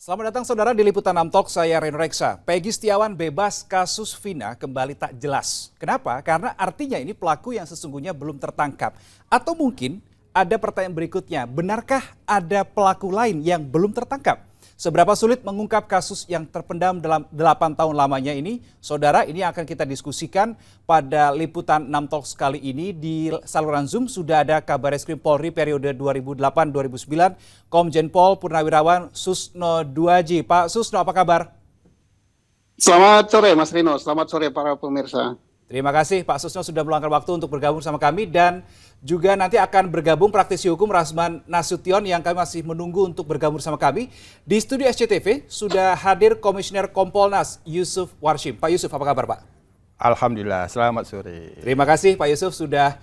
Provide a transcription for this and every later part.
Selamat datang saudara di Liputan 6 Talk, saya Reno Reksa. Peggy Setiawan bebas kasus Vina kembali tak jelas. Kenapa? Karena artinya ini pelaku yang sesungguhnya belum tertangkap. Atau mungkin ada pertanyaan berikutnya, benarkah ada pelaku lain yang belum tertangkap? Seberapa sulit mengungkap kasus yang terpendam dalam 8 tahun lamanya ini? Saudara, ini akan kita diskusikan pada Liputan 6 Talks kali ini. Di saluran Zoom sudah ada Kabareskrim Polri periode 2008-2009, Komjen Pol Purnawirawan Susno Duaji. Pak Susno, apa kabar? Selamat sore Mas Rino, selamat sore para pemirsa. Terima kasih Pak Susno sudah meluangkan waktu untuk bergabung sama kami, dan juga nanti akan bergabung praktisi hukum Rasman Nasution yang kami masih menunggu untuk bergabung sama kami. Di studio SCTV sudah hadir Komisioner Kompolnas Yusuf Warshim. Pak Yusuf, apa kabar Pak? Alhamdulillah, selamat sore. Terima kasih Pak Yusuf sudah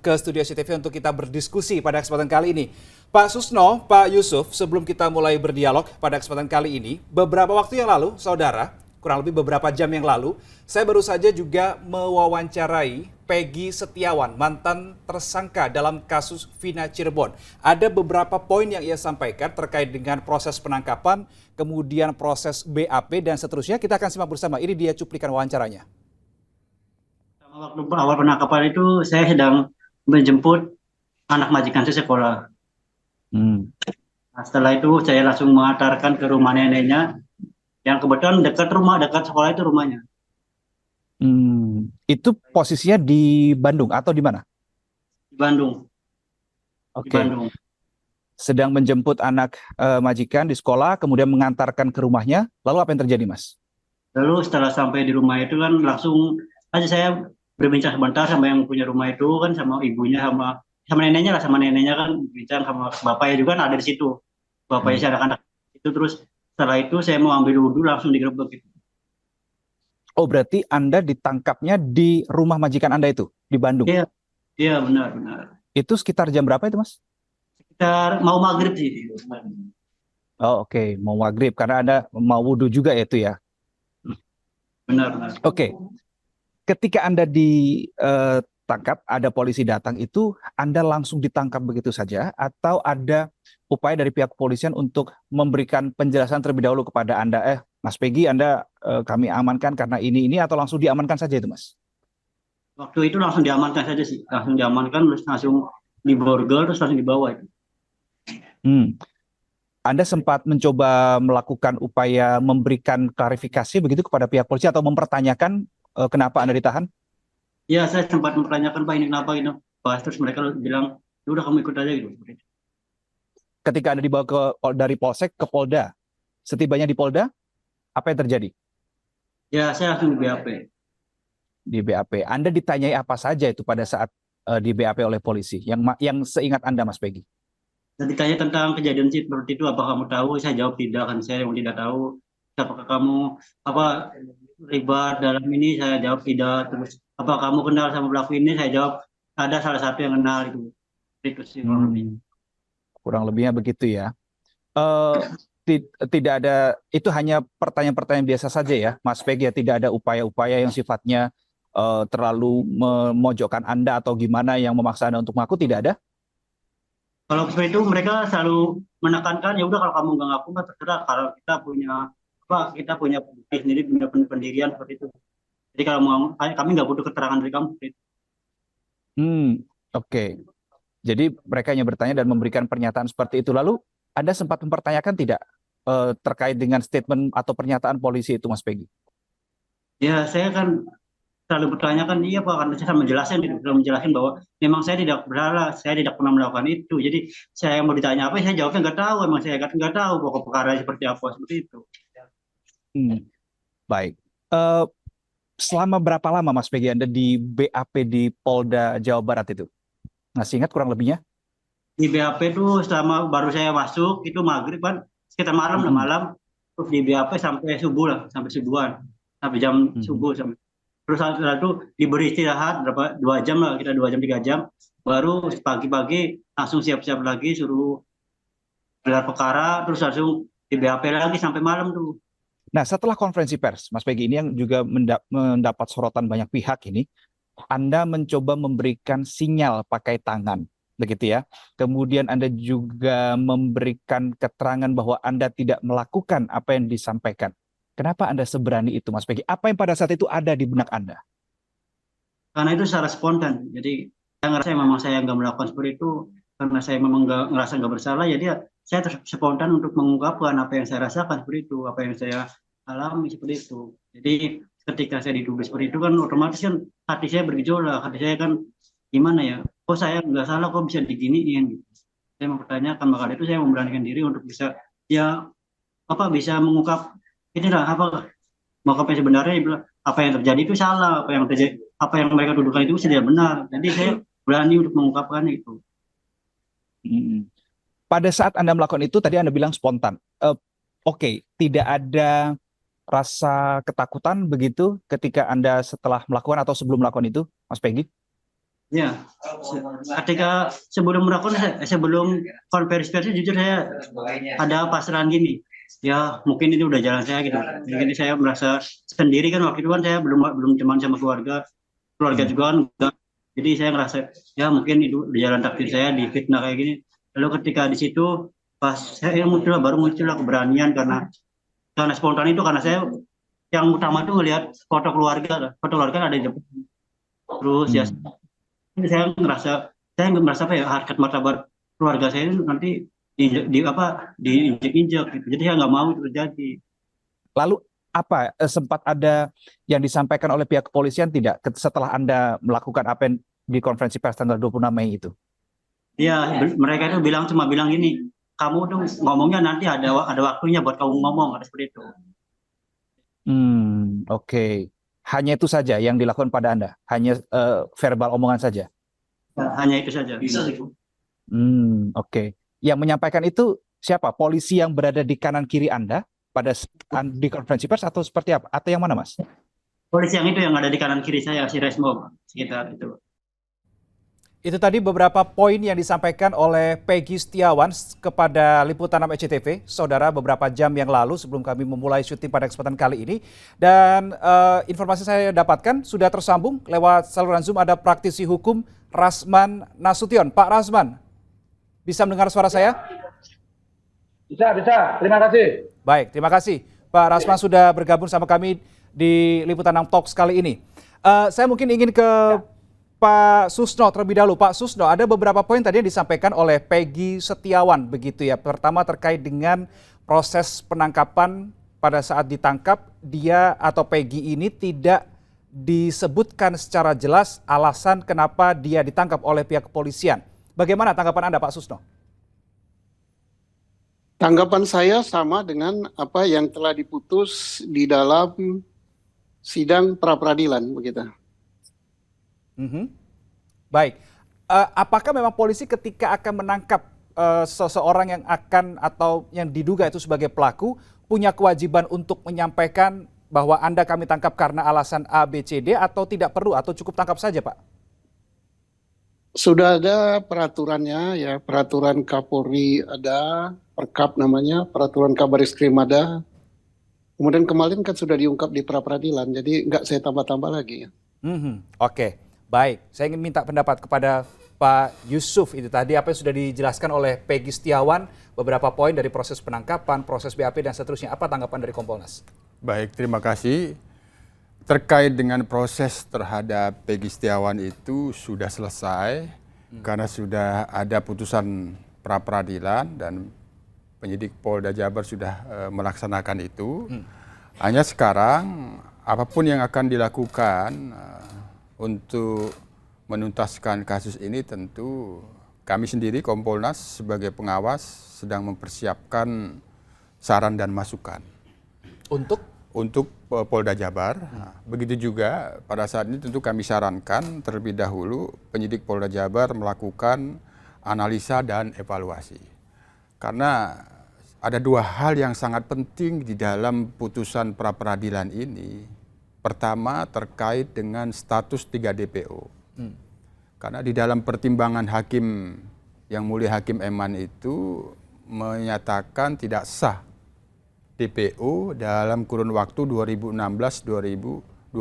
ke studio SCTV untuk kita berdiskusi pada kesempatan kali ini. Pak Susno, Pak Yusuf, sebelum kita mulai berdialog pada kesempatan kali ini, beberapa waktu yang lalu, saudara, kurang lebih beberapa jam yang lalu, saya baru saja juga mewawancarai Peggy Setiawan, mantan tersangka dalam kasus Vina Cirebon. Ada beberapa poin yang ia sampaikan terkait dengan proses penangkapan, kemudian proses BAP, dan seterusnya. Kita akan simak bersama, ini dia cuplikan wawancaranya. Waktu awal penangkapan itu saya sedang menjemput anak majikan saya sekolah. Nah, setelah itu saya langsung mengantarkan ke rumah neneknya, yang kebetulan dekat sekolah itu rumahnya. Itu posisinya di Bandung atau di mana? Di Bandung. Oke. Di Bandung. Sedang menjemput anak majikan di sekolah, kemudian mengantarkan ke rumahnya. Lalu apa yang terjadi, Mas? Lalu setelah sampai di rumah itu kan langsung aja saya berbincang sebentar sama yang punya rumah itu kan, sama ibunya, sama neneknya lah, sama neneknya kan bincang, sama bapaknya juga kan ada di situ. Bapaknya si anak-anak itu. Terus setelah itu saya mau ambil wudhu langsung digerebek gitu. Oh, berarti Anda ditangkapnya di rumah majikan Anda itu, di Bandung? Iya benar. Itu sekitar jam berapa itu, Mas? Sekitar mau maghrib sih. Oh, oke. Mau maghrib, karena Anda mau wudhu juga ya itu ya? Benar. Oke. Ketika Anda ditangkap, ada polisi datang, itu Anda langsung ditangkap begitu saja, atau ada upaya dari pihak kepolisian untuk memberikan penjelasan terlebih dahulu kepada Anda, Mas Peggy, Anda kami amankan karena ini, atau langsung diamankan saja itu, Mas? Waktu itu langsung diamankan saja sih, langsung diamankan, terus langsung diborgol, terus langsung dibawa itu. Anda sempat mencoba melakukan upaya memberikan klarifikasi begitu kepada pihak polisi atau mempertanyakan kenapa Anda ditahan? Iya, saya sempat mempertanyakan, Pak, ini kenapa gitu. Terus mereka bilang, udah kamu ikut aja gitu. Ketika Anda dibawa dari Polsek ke Polda, setibanya di Polda, apa yang terjadi? Ya, saya langsung di BAP. Di BAP. Anda ditanyai apa saja itu pada saat di BAP oleh polisi? Yang seingat Anda, Mas Peggy? Ditanya tentang kejadian seperti itu, apa kamu tahu? Saya jawab tidak, kan saya yang tidak tahu. Apakah kamu terlibat dalam ini? Saya jawab tidak. Terus apa kamu kenal sama pelaku ini? Saya jawab ada salah satu yang kenal itu. Itu sih kurang lebihnya begitu ya. Tidak ada, itu hanya pertanyaan-pertanyaan biasa saja ya, Mas Peggy, ya? Tidak ada upaya-upaya yang sifatnya terlalu memojokkan Anda atau gimana yang memaksa Anda untuk mengaku, tidak ada? Kalau seperti itu mereka selalu menekankan, ya udah kalau kamu nggak ngaku nggak terserah, kalau kita punya bukti sendiri, punya pendirian seperti itu. Jadi kalau mau, kami nggak butuh keterangan dari kamu. Oke. Jadi mereka hanya bertanya dan memberikan pernyataan seperti itu. Lalu Anda sempat mempertanyakan tidak terkait dengan statement atau pernyataan polisi itu, Mas Peggy? Ya, saya kan selalu bertanyakan, iya Pak, karena saya menjelaskan bahwa memang saya tidak bersalah, saya tidak pernah melakukan itu. Jadi saya mau ditanya apa, saya jawabnya nggak tahu. Emang saya nggak tahu pokok perkara seperti apa, seperti itu. Baik. Selama berapa lama, Mas Peggy, Anda di BAP di Polda Jawa Barat itu? Masih ingat kurang lebihnya? Di BAP itu selama baru saya masuk itu maghrib kan, sekitar malam, terus di BAP sampai subuh lah, sampai subuhan, sampai jam subuh sampai. Terus setelah itu diberi istirahat berapa 2 jam lah, kita 2 jam 3 jam, baru pagi-pagi langsung siap-siap lagi, suruh gelar perkara, terus langsung di BAP lagi sampai malam tuh. Nah, setelah konferensi pers, Mas Peggy, ini yang juga mendapat sorotan banyak pihak ini, Anda mencoba memberikan sinyal pakai tangan. begitu ya. Kemudian Anda juga memberikan keterangan bahwa Anda tidak melakukan apa yang disampaikan. Kenapa Anda seberani itu, Mas Peggy? Apa yang pada saat itu ada di benak Anda? Karena itu secara spontan. Jadi saya ngerasa memang saya nggak melakukan seperti itu karena saya memang nggak ngerasa nggak bersalah. Jadi ya, saya spontan untuk mengungkapkan apa yang saya rasakan seperti itu, apa yang saya alami seperti itu. Jadi ketika saya dituduh seperti itu kan otomatis kan hati saya bergejolak, hati saya kan gimana ya? Kok saya nggak salah, kok bisa diginiin? Gitu. Saya mempertanyakan, maka dari itu saya memberanikan diri untuk bisa ya bisa mengungkap inilah mengungkap yang sebenarnya, dia bilang, apa yang terjadi itu salah, apa yang mereka tuduhkan itu tidak benar. Jadi saya berani untuk mengungkapkannya itu. Hmm. Pada saat Anda melakukan itu, tadi Anda bilang spontan. Oke, tidak ada rasa ketakutan begitu ketika Anda setelah melakukan atau sebelum melakukan itu, Mas Peggy? Ya, ketika sebelum konferensi pers jujur saya ada pasrah gini. Ya mungkin itu udah jalan saya gitu. Jadi saya merasa sendiri kan waktu itu kan saya belum teman sama keluarga juga kan enggak. Jadi saya ngerasa ya mungkin itu udah jalan takdir saya di fitnah kayak gini. Lalu ketika di situ pas saya baru muncullah keberanian karena spontan itu, karena saya yang utama tuh ngelihat foto keluarga ada di depan. Terus ya saya nggak merasa apa ya, harkat martabat keluarga saya itu nanti diinjek-injek gitu. Jadi saya nggak mau itu terjadi. Lalu apa sempat ada yang disampaikan oleh pihak kepolisian tidak setelah Anda melakukan apa yang di konferensi pers tanggal 26 Mei itu? Iya, mereka itu cuma bilang gini, kamu tuh ngomongnya nanti ada waktunya buat kamu ngomong, ada seperti itu. Oke. Hanya itu saja yang dilakukan pada Anda? Hanya verbal omongan saja? Ya, hanya itu saja. Oke. Yang menyampaikan itu siapa? Polisi yang berada di kanan kiri Anda pada di konferensi pers atau seperti apa? Atau yang mana, Mas? Polisi yang itu yang ada di kanan kiri saya, si Resmo, sekitar itu. Itu tadi beberapa poin yang disampaikan oleh Peggy Setiawan kepada Liputan 6 SCTV, saudara, beberapa jam yang lalu sebelum kami memulai syuting pada kesempatan kali ini. Dan informasi saya dapatkan sudah tersambung lewat saluran Zoom ada praktisi hukum Rasman Nasution. Pak Rasman, bisa mendengar suara saya? Bisa. Terima kasih. Baik, terima kasih. Pak Rasman sudah bergabung sama kami di Liputan 6 Talks kali ini. Saya mungkin ingin ke Pak Susno terlebih dahulu. Pak Susno, ada beberapa poin tadi yang disampaikan oleh Peggy Setiawan begitu ya. Pertama terkait dengan proses penangkapan pada saat ditangkap, dia atau Peggy ini tidak disebutkan secara jelas alasan kenapa dia ditangkap oleh pihak kepolisian. Bagaimana tanggapan Anda, Pak Susno? Tanggapan saya sama dengan apa yang telah diputus di dalam sidang pra-peradilan begitu. Baik, apakah memang polisi ketika akan menangkap seseorang yang akan atau yang diduga itu sebagai pelaku punya kewajiban untuk menyampaikan bahwa Anda kami tangkap karena alasan A, B, C, D atau tidak perlu atau cukup tangkap saja, Pak? Sudah ada peraturannya ya, peraturan Kapolri ada, Perkap namanya, peraturan Kabariskrim ada. Kemudian kemarin kan sudah diungkap di pra-peradilan, jadi nggak saya tambah-tambah lagi. Oke. Baik, saya ingin minta pendapat kepada Pak Yusuf itu tadi apa yang sudah dijelaskan oleh Peggy Setiawan, beberapa poin dari proses penangkapan, proses BAP dan seterusnya. Apa tanggapan dari Kompolnas? Baik, terima kasih. Terkait dengan proses terhadap Peggy Setiawan itu sudah selesai karena sudah ada putusan pra-peradilan dan penyidik Polda Jabar sudah melaksanakan itu. Hanya sekarang apapun yang akan dilakukan untuk menuntaskan kasus ini tentu kami sendiri Kompolnas sebagai pengawas sedang mempersiapkan saran dan masukan. Untuk Polda Jabar. Begitu juga pada saat ini tentu kami sarankan terlebih dahulu penyidik Polda Jabar melakukan analisa dan evaluasi. Karena ada dua hal yang sangat penting di dalam putusan pra-peradilan ini. Pertama terkait dengan status 3 DPO. Karena di dalam pertimbangan hakim yang mulia Hakim Eman itu menyatakan tidak sah DPO dalam kurun waktu 2016-2024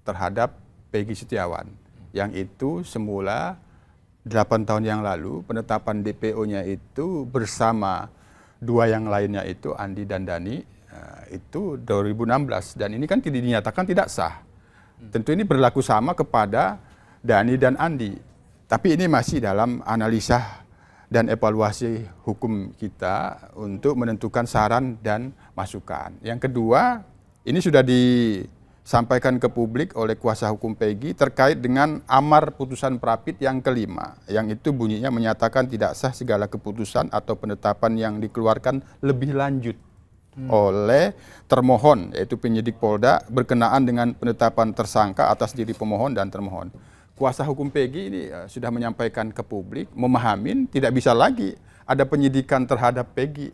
terhadap Peggy Setiawan. Yang itu semula 8 tahun yang lalu penetapan DPO-nya itu bersama 2 yang lainnya itu Andi dan Dani itu 2016 dan ini kan dinyatakan tidak sah. Tentu ini berlaku sama kepada Dani dan Andi. Tapi ini masih dalam analisa dan evaluasi hukum kita untuk menentukan saran dan masukan. Yang kedua, ini sudah disampaikan ke publik oleh kuasa hukum Peggy terkait dengan amar putusan Prapit yang kelima, yang itu bunyinya menyatakan tidak sah segala keputusan atau penetapan yang dikeluarkan lebih lanjut oleh termohon, yaitu penyidik Polda berkenaan dengan penetapan tersangka atas diri pemohon dan termohon. Kuasa hukum Peggy ini sudah menyampaikan ke publik, memahamin tidak bisa lagi ada penyidikan terhadap Peggy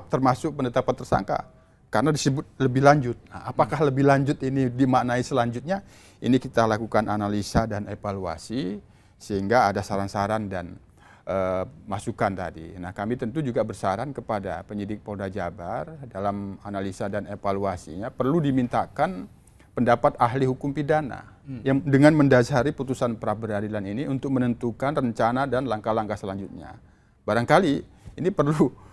termasuk penetapan tersangka karena disebut lebih lanjut. Nah, apakah lebih lanjut ini dimaknai selanjutnya? Ini kita lakukan analisa dan evaluasi sehingga ada saran-saran dan masukan tadi. Nah, kami tentu juga bersaran kepada penyidik Polda Jabar dalam analisa dan evaluasinya perlu dimintakan pendapat ahli hukum pidana yang dengan mendasari putusan pra-peradilan ini untuk menentukan rencana dan langkah-langkah selanjutnya. Barangkali ini perlu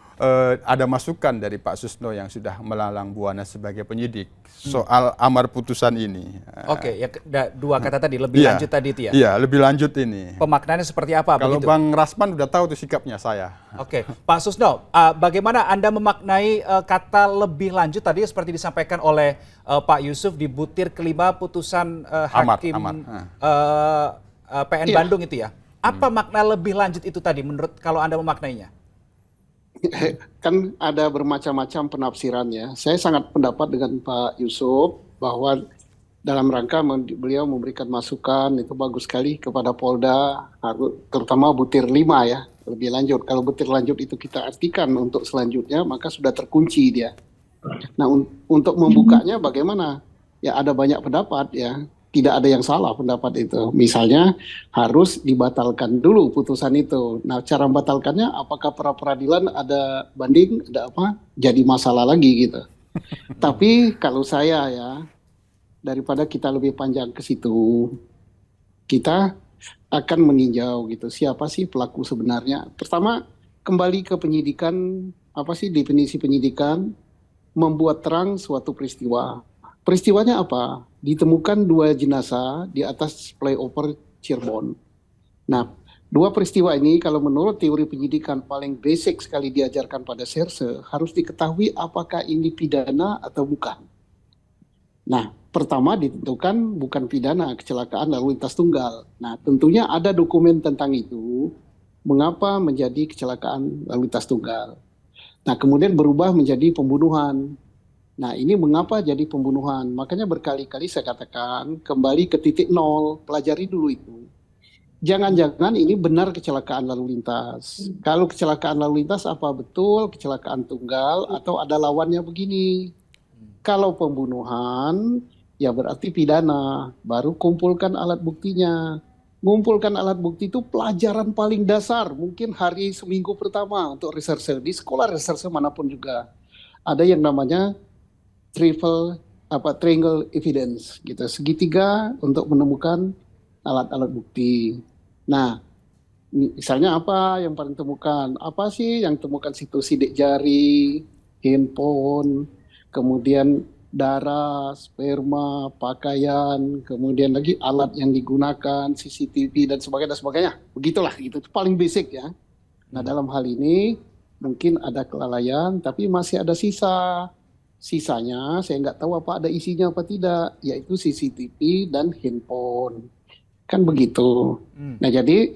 ada masukan dari Pak Susno yang sudah melalang buana sebagai penyidik soal amar putusan ini. Oke, ya dua kata tadi lebih lanjut tadi itu ya. Iya, lebih lanjut ini. Pemaknaannya seperti apa? Kalau begitu? Bang Rasman udah tahu tuh sikapnya saya. Oke, Pak Susno, bagaimana Anda memaknai kata lebih lanjut tadi seperti disampaikan oleh Pak Yusuf di butir kelima putusan Hakim PN Bandung itu ya? Apa makna lebih lanjut itu tadi menurut kalau Anda memaknainya? Kan ada bermacam-macam penafsirannya. Saya sangat pendapat dengan Pak Yusuf bahwa dalam rangka beliau memberikan masukan itu bagus sekali kepada Polda, terutama butir 5 ya, lebih lanjut. Kalau butir lanjut itu kita artikan untuk selanjutnya, maka sudah terkunci dia. Nah, untuk membukanya bagaimana? Ya ada banyak pendapat ya. Tidak ada yang salah pendapat itu. Misalnya harus dibatalkan dulu putusan itu. Nah, cara membatalkannya apakah pra-peradilan ada banding, ada apa? Jadi masalah lagi gitu. Tapi kalau saya ya, daripada kita lebih panjang ke situ, kita akan meninjau gitu. Siapa sih pelaku sebenarnya? Pertama, kembali ke penyidikan, apa sih definisi penyidikan? Membuat terang suatu peristiwa. Peristiwanya apa? Ditemukan 2 jenazah di atas flyover Cirebon. Nah, 2 peristiwa ini kalau menurut teori penyidikan paling basic sekali diajarkan pada serse, harus diketahui apakah ini pidana atau bukan. Nah, pertama ditentukan bukan pidana, kecelakaan lalu lintas tunggal. Nah, tentunya ada dokumen tentang itu, mengapa menjadi kecelakaan lalu lintas tunggal. Nah, kemudian berubah menjadi pembunuhan. Nah, ini mengapa jadi pembunuhan? Makanya berkali-kali saya katakan kembali ke titik nol, pelajari dulu itu. Jangan-jangan ini benar kecelakaan lalu lintas. Kalau kecelakaan lalu lintas apa betul kecelakaan tunggal atau ada lawannya begini? Kalau pembunuhan ya berarti pidana, baru kumpulkan alat buktinya. Ngumpulkan alat bukti itu pelajaran paling dasar, mungkin hari seminggu pertama untuk reserse. Di sekolah reserse manapun juga ada yang namanya triangle evidence gitu, segitiga untuk menemukan alat-alat bukti. Nah, misalnya apa yang paling temukan? Apa sih yang temukan situ? Sidik jari, handphone, kemudian darah, sperma, pakaian, kemudian lagi alat yang digunakan, CCTV dan sebagainya, dan sebagainya. Begitulah, gitu. Itu paling basic ya. Nah, dalam hal ini mungkin ada kelalaian, tapi masih ada sisanya saya nggak tahu apa ada isinya apa tidak, yaitu CCTV dan handphone. Kan begitu. Nah, jadi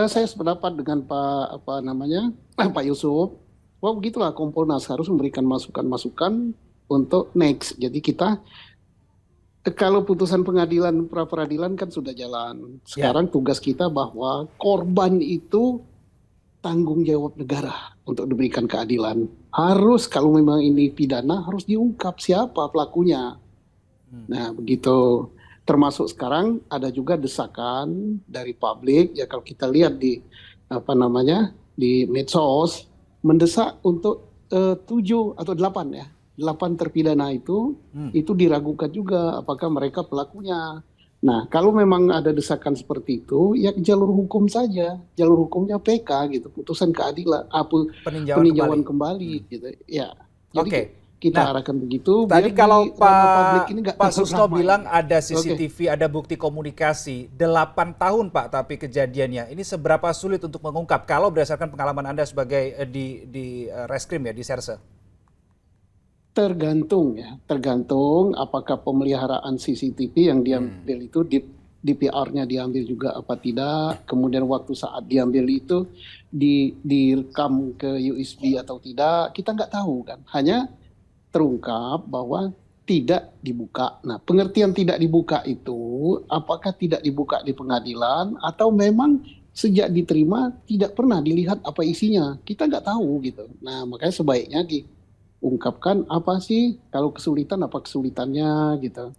saya sependapat dengan Pak Yusuf, wah begitulah Kompolnas harus memberikan masukan-masukan untuk next. Jadi kita kalau putusan pengadilan pra-peradilan kan sudah jalan. Sekarang tugas kita bahwa korban itu tanggung jawab negara untuk diberikan keadilan. Harus kalau memang ini pidana harus diungkap siapa pelakunya. Nah, begitu. Termasuk sekarang ada juga desakan dari publik ya, kalau kita lihat di di medsos mendesak untuk 7 atau 8 ya. 8 terpidana itu diragukan juga apakah mereka pelakunya. Nah, kalau memang ada desakan seperti itu, ya jalur hukum saja, jalur hukumnya PK gitu, putusan keadilan, Peninjauan peninjauan kembali. kembali gitu. Ya, jadi Oke. kita Nah, arahkan begitu, tadi biar kalau di ranah publik ini nggak Pak terlalu Susno ramai. bilang ada Oke. CCTV, ada bukti komunikasi. 8 tahun Pak, tapi kejadiannya. Ini seberapa sulit untuk mengungkap kalau berdasarkan pengalaman Anda sebagai di Reskrim ya, di Serse? Tergantung ya, tergantung apakah pemeliharaan CCTV yang diambil itu DPR-nya diambil juga apa tidak, kemudian waktu saat diambil itu direkam ke USB atau tidak, kita nggak tahu kan. Hanya terungkap bahwa tidak dibuka. Nah, pengertian tidak dibuka itu apakah tidak dibuka di pengadilan atau memang sejak diterima tidak pernah dilihat apa isinya. Kita nggak tahu gitu. Nah, makanya sebaiknya diungkapkan apa sih kalau kesulitan, apa kesulitannya gitu.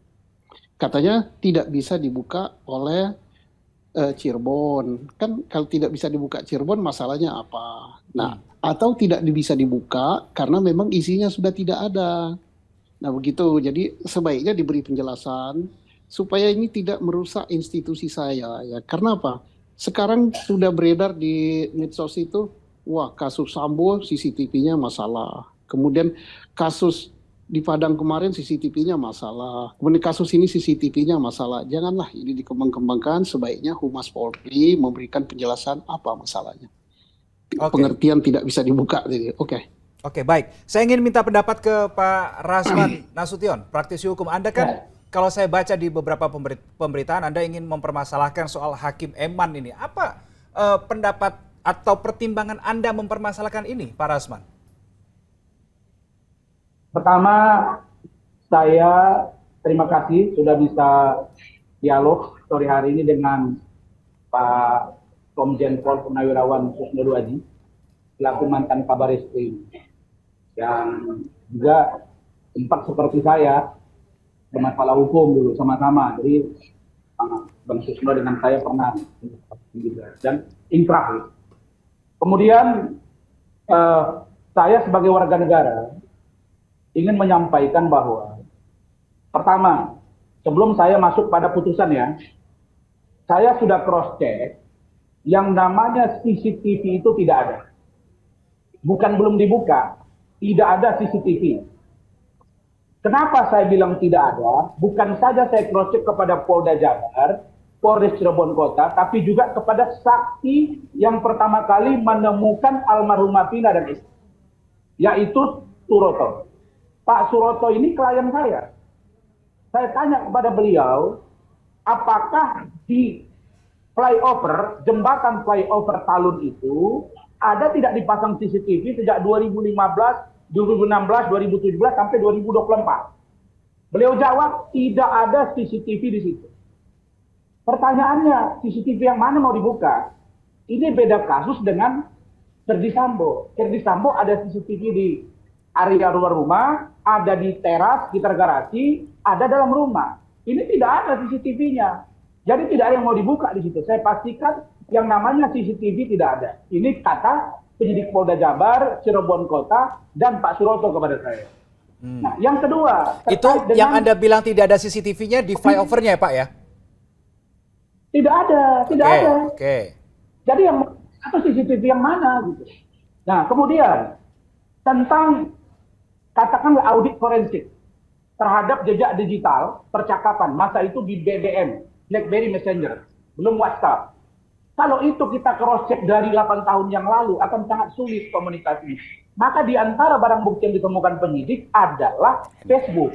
Katanya tidak bisa dibuka oleh Cirebon. Kan kalau tidak bisa dibuka Cirebon masalahnya apa? Nah, atau tidak bisa dibuka karena memang isinya sudah tidak ada. Nah, begitu. Jadi sebaiknya diberi penjelasan supaya ini tidak merusak institusi saya ya. Karena apa? Sekarang sudah beredar di medsos itu, wah, kasus Sambo CCTV-nya masalah. Kemudian kasus di Padang kemarin CCTV-nya masalah. Kemudian kasus ini CCTV-nya masalah. Janganlah ini dikembang-kembangkan, sebaiknya Humas Polri memberikan penjelasan apa masalahnya. Oke. Pengertian tidak bisa dibuka. Oke. Oke, baik. Saya ingin minta pendapat ke Pak Rasman Nasution, praktisi hukum. Anda kan kalau saya baca di beberapa pemberitaan, Anda ingin mempermasalahkan soal Hakim Eman ini. Apa pendapat atau pertimbangan Anda mempermasalahkan ini, Pak Rasman? Pertama, saya terima kasih sudah bisa dialog sore hari ini dengan Pak Komjen Pol Purnawirawan Susno Duaji, selaku mantan Kabar Eskrim, yang juga sempat seperti saya bermasalah hukum dulu sama-sama. Jadi Bang Susno dengan saya pernah dan inkrah. Kemudian saya sebagai warga negara ingin menyampaikan bahwa pertama, sebelum saya masuk pada putusan ya, saya sudah cross check yang namanya CCTV itu tidak ada. Bukan belum dibuka, tidak ada CCTV. Kenapa saya bilang tidak ada? Bukan saja saya cross check kepada Polda Jabar, Polres Cirebon Kota, tapi juga kepada saksi yang pertama kali menemukan almarhumah Vina dan istri, yaitu Suroto. Pak Suroto ini klien saya. Saya tanya kepada beliau, apakah di flyover, jembatan flyover Talun itu, ada tidak dipasang CCTV sejak 2015, 2016, 2017, sampai 2024? Beliau jawab, tidak ada CCTV di situ. Pertanyaannya, CCTV yang mana mau dibuka? Ini beda kasus dengan Ferdi Sambo. Ferdi Sambo ada CCTV di area luar rumah, ada di teras, sekitar garasi, ada dalam rumah. Ini tidak ada CCTV-nya. Jadi tidak ada yang mau dibuka di situ. Saya pastikan yang namanya CCTV tidak ada. Ini kata penyidik Polda Jabar, Cirebon Kota, dan Pak Suroto kepada saya. Nah, yang kedua, itu yang Anda bilang tidak ada CCTV-nya di flyover-nya ya Pak ya? Tidak ada, tidak ada. Oke. Jadi yang atau CCTV yang mana gitu. Nah, kemudian tentang katakanlah audit forensik terhadap jejak digital percakapan, masa itu di BBM, BlackBerry Messenger, belum WhatsApp. Kalau itu kita cross check dari 8 tahun yang lalu akan sangat sulit komunikasi. Maka di antara barang bukti yang ditemukan penyidik adalah Facebook.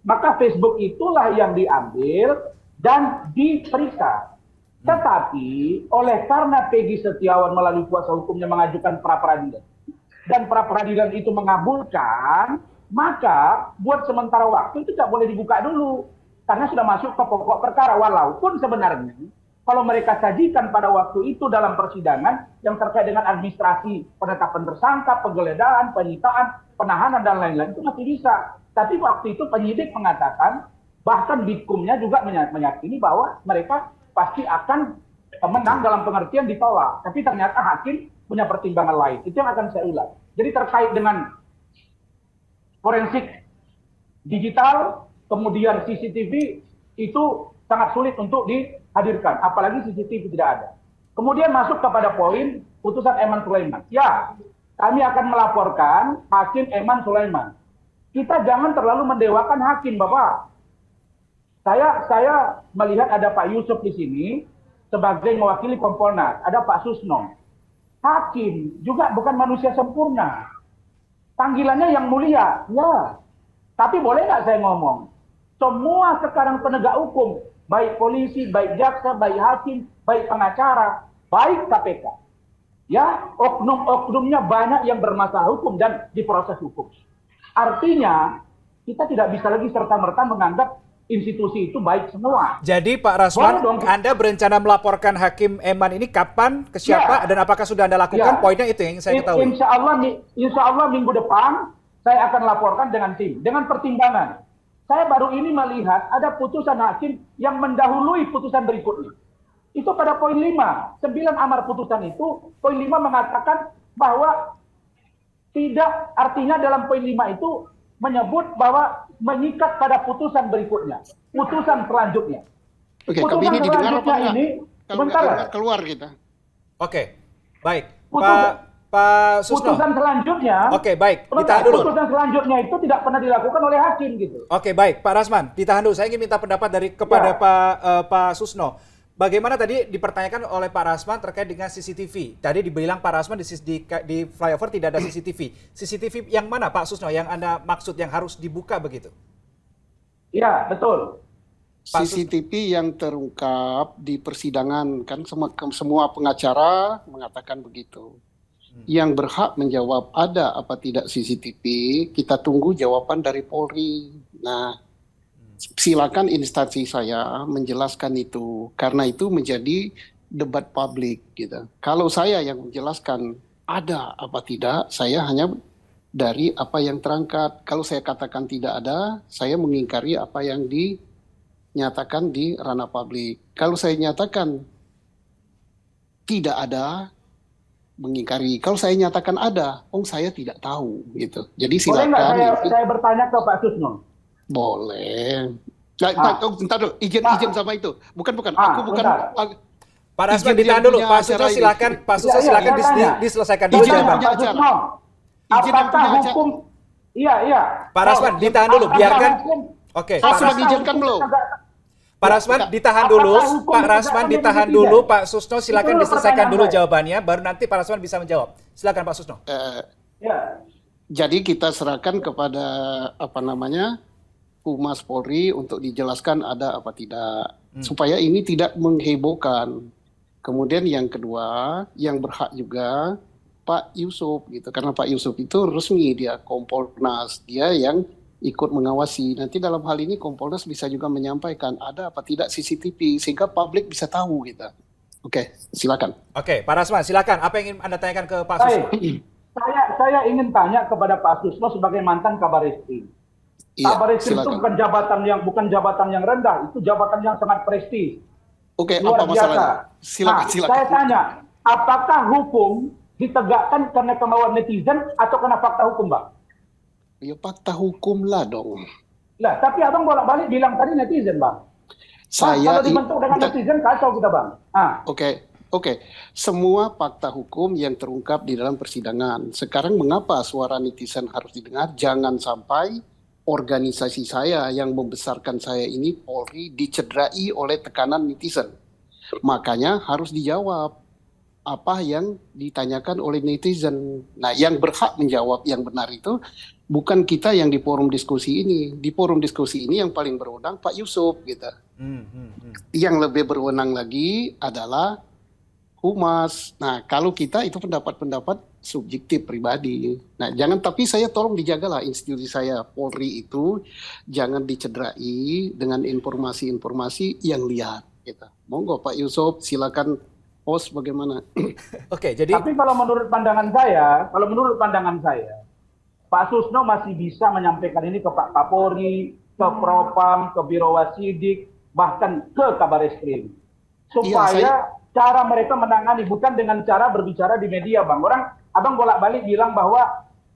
Maka Facebook itulah yang diambil dan diperiksa. Tetapi oleh karena Peggy Setiawan melalui kuasa hukumnya mengajukan pra peradilan dan pra peradilan itu mengabulkan, maka buat sementara waktu itu tidak boleh dibuka dulu karena sudah masuk ke pokok perkara. Walaupun sebenarnya kalau mereka sajikan pada waktu itu dalam persidangan yang terkait dengan administrasi, penetapan tersangka, penggeledahan, penyitaan, penahanan dan lain-lain itu masih bisa. Tapi waktu itu penyidik mengatakan, bahkan Bitkumnya juga meyakini bahwa mereka pasti akan menang dalam pengertian ditolak. Tapi ternyata hakim punya pertimbangan lain. Itu yang akan saya ulang. Jadi terkait dengan forensik digital, kemudian CCTV, itu sangat sulit untuk dihadirkan, apalagi CCTV tidak ada. Kemudian masuk kepada poin putusan Eman Sulaiman. Ya, kami akan melaporkan Hakim Eman Sulaiman. Kita jangan terlalu mendewakan hakim, Bapak. Saya melihat ada Pak Yusuf di sini sebagai mewakili Kompolnas, ada Pak Susno. Hakim juga bukan manusia sempurna. Panggilannya yang mulia, ya. Tapi boleh nggak saya ngomong? Semua sekarang penegak hukum, baik polisi, baik jaksa, baik hakim, baik pengacara, baik KPK. Ya, oknum-oknumnya banyak yang bermasalah hukum dan diproses hukum. Artinya, kita tidak bisa lagi serta-merta menganggap institusi itu baik semua. Jadi Pak Rasman, Anda berencana melaporkan Hakim Eman ini kapan, ke siapa, dan apakah sudah Anda lakukan? Poinnya itu yang saya ketahui. Insya Allah minggu depan saya akan laporkan dengan tim, dengan pertimbangan. Saya baru ini melihat ada putusan hakim yang mendahului putusan berikutnya. Itu pada poin 5, 9 amar putusan itu, poin 5 mengatakan bahwa tidak, artinya dalam poin 5 itu menyebut bahwa mengikat pada putusan berikutnya, putusan selanjutnya. Oke, kami ini didengar apa enggak? Kalau sebentar. keluar kita. Oke, baik. Pak Susno. Putusan selanjutnya. Oke, baik. Ditahan dulu. Putusan selanjutnya itu tidak pernah dilakukan oleh hakim gitu. Oke, baik. Pak Rasman, ditahan dulu. Saya ingin minta pendapat kepada Pak Susno. Bagaimana tadi dipertanyakan oleh Pak Rasman terkait dengan CCTV. Tadi dibilang Pak Rasman di flyover tidak ada CCTV. CCTV yang mana Pak Susno yang Anda maksud yang harus dibuka begitu? Iya, betul. CCTV yang terungkap di persidangan, kan semua pengacara mengatakan begitu. Yang berhak menjawab ada apa tidak CCTV, kita tunggu jawaban dari Polri. Nah, silakan instansi saya menjelaskan itu, karena itu menjadi debat publik gitu. Kalau saya yang menjelaskan ada apa tidak, saya hanya dari apa yang terangkat. Kalau saya katakan tidak ada, saya mengingkari apa yang dinyatakan di ranah publik. Kalau saya nyatakan tidak ada, mengingkari. Kalau saya nyatakan ada, saya tidak tahu gitu. Jadi silakan. Boleh nggak saya bertanya ke Pak Susno? Boleh. Bentar dulu, izin sama itu. Bukan. Aku bukan. Pak Rasman ditahan dulu. Pak Susno silakan. Pak Susno silakan diselesaikan dulu jawaban. Apakah hukum? Iya. Pak Rasman ditahan dulu. Biarkan. Oke. Sudah diizinkan belum? Pak Rasman ditahan dulu. Pak Rasman ditahan dulu. Pak Susno silakan diselesaikan dulu jawabannya. Baru nanti Pak Rasman bisa menjawab. Silakan Pak Susno. Jadi kita serahkan kepada Humas Polri untuk dijelaskan ada apa tidak, supaya ini tidak menghebohkan. Kemudian yang kedua, yang berhak juga Pak Yusuf gitu, karena Pak Yusuf itu resmi, dia Kompolnas, dia yang ikut mengawasi. Nanti dalam hal ini Kompolnas bisa juga menyampaikan ada apa tidak CCTV sehingga publik bisa tahu gitu. Oke, silakan. Oke, Pak Rasman silakan. Apa yang ingin Anda tanyakan ke Pak Susno? Saya ingin tanya kepada Pak Susno sebagai mantan Kabar Eskrim. Kabar Eskrim itu bukan jabatan yang rendah, itu jabatan yang sangat prestis. Oke, luar apa masalahnya? Silakan. Saya tanya, apakah hukum ditegakkan karena kemauan netizen atau karena fakta hukum, Bang? Ya fakta hukum lah dong. Lah, tapi abang bolak-balik bilang tadi netizen, Bang. Saya kalau dibentuk dengan netizen kacau kita, Bang. Oke. Semua fakta hukum yang terungkap di dalam persidangan. Sekarang mengapa suara netizen harus didengar? Jangan sampai organisasi saya yang membesarkan saya ini, Polri, dicederai oleh tekanan netizen. Makanya harus dijawab apa yang ditanyakan oleh netizen. Nah, yang berhak menjawab yang benar itu bukan kita yang di forum diskusi ini. Di forum diskusi ini yang paling berwenang Pak Yusuf gitu. Yang lebih berwenang lagi adalah Humas. Nah, kalau kita itu pendapat-pendapat subjektif pribadi. Nah, tapi saya tolong dijagalah institusi saya Polri itu jangan dicederai dengan informasi-informasi yang liar gitu. Monggo Pak Yusuf, silakan host bagaimana? Oke, jadi tapi kalau menurut pandangan saya, Pak Susno masih bisa menyampaikan ini ke Pak Kapolri, ke Propam, ke Biro Wasidik, bahkan ke Kabar Eskrim. Supaya cara mereka menangani, bukan dengan cara berbicara di media, Bang. Abang bolak-balik bilang bahwa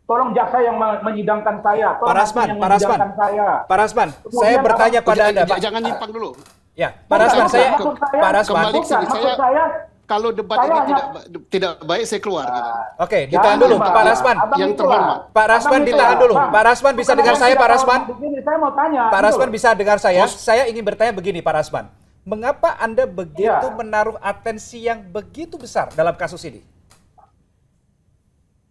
tolong jaksa yang menyidangkan saya, tolong Pak Rasman, yang menyidangkan saya. Pak Rasman, saya bertanya pada Anda, Pak. Jangan nyimpang dulu. Ya, Pak Rasman, Pak Rasman. Kembali ke sini, maksud saya kalau debat saya ini hanya- tidak baik saya keluar gitu. Oke, ditahan dulu, Pak Rasman. Yang terhormat. Pak Rasman ditahan dulu. Pak Rasman bisa dengar saya, Pak Rasman? Saya mau tanya. Pak gitu Rasman loh. bisa dengar saya? Saya ingin bertanya begini, Pak Rasman. Mengapa Anda begitu Ya. menaruh atensi yang begitu besar dalam kasus ini?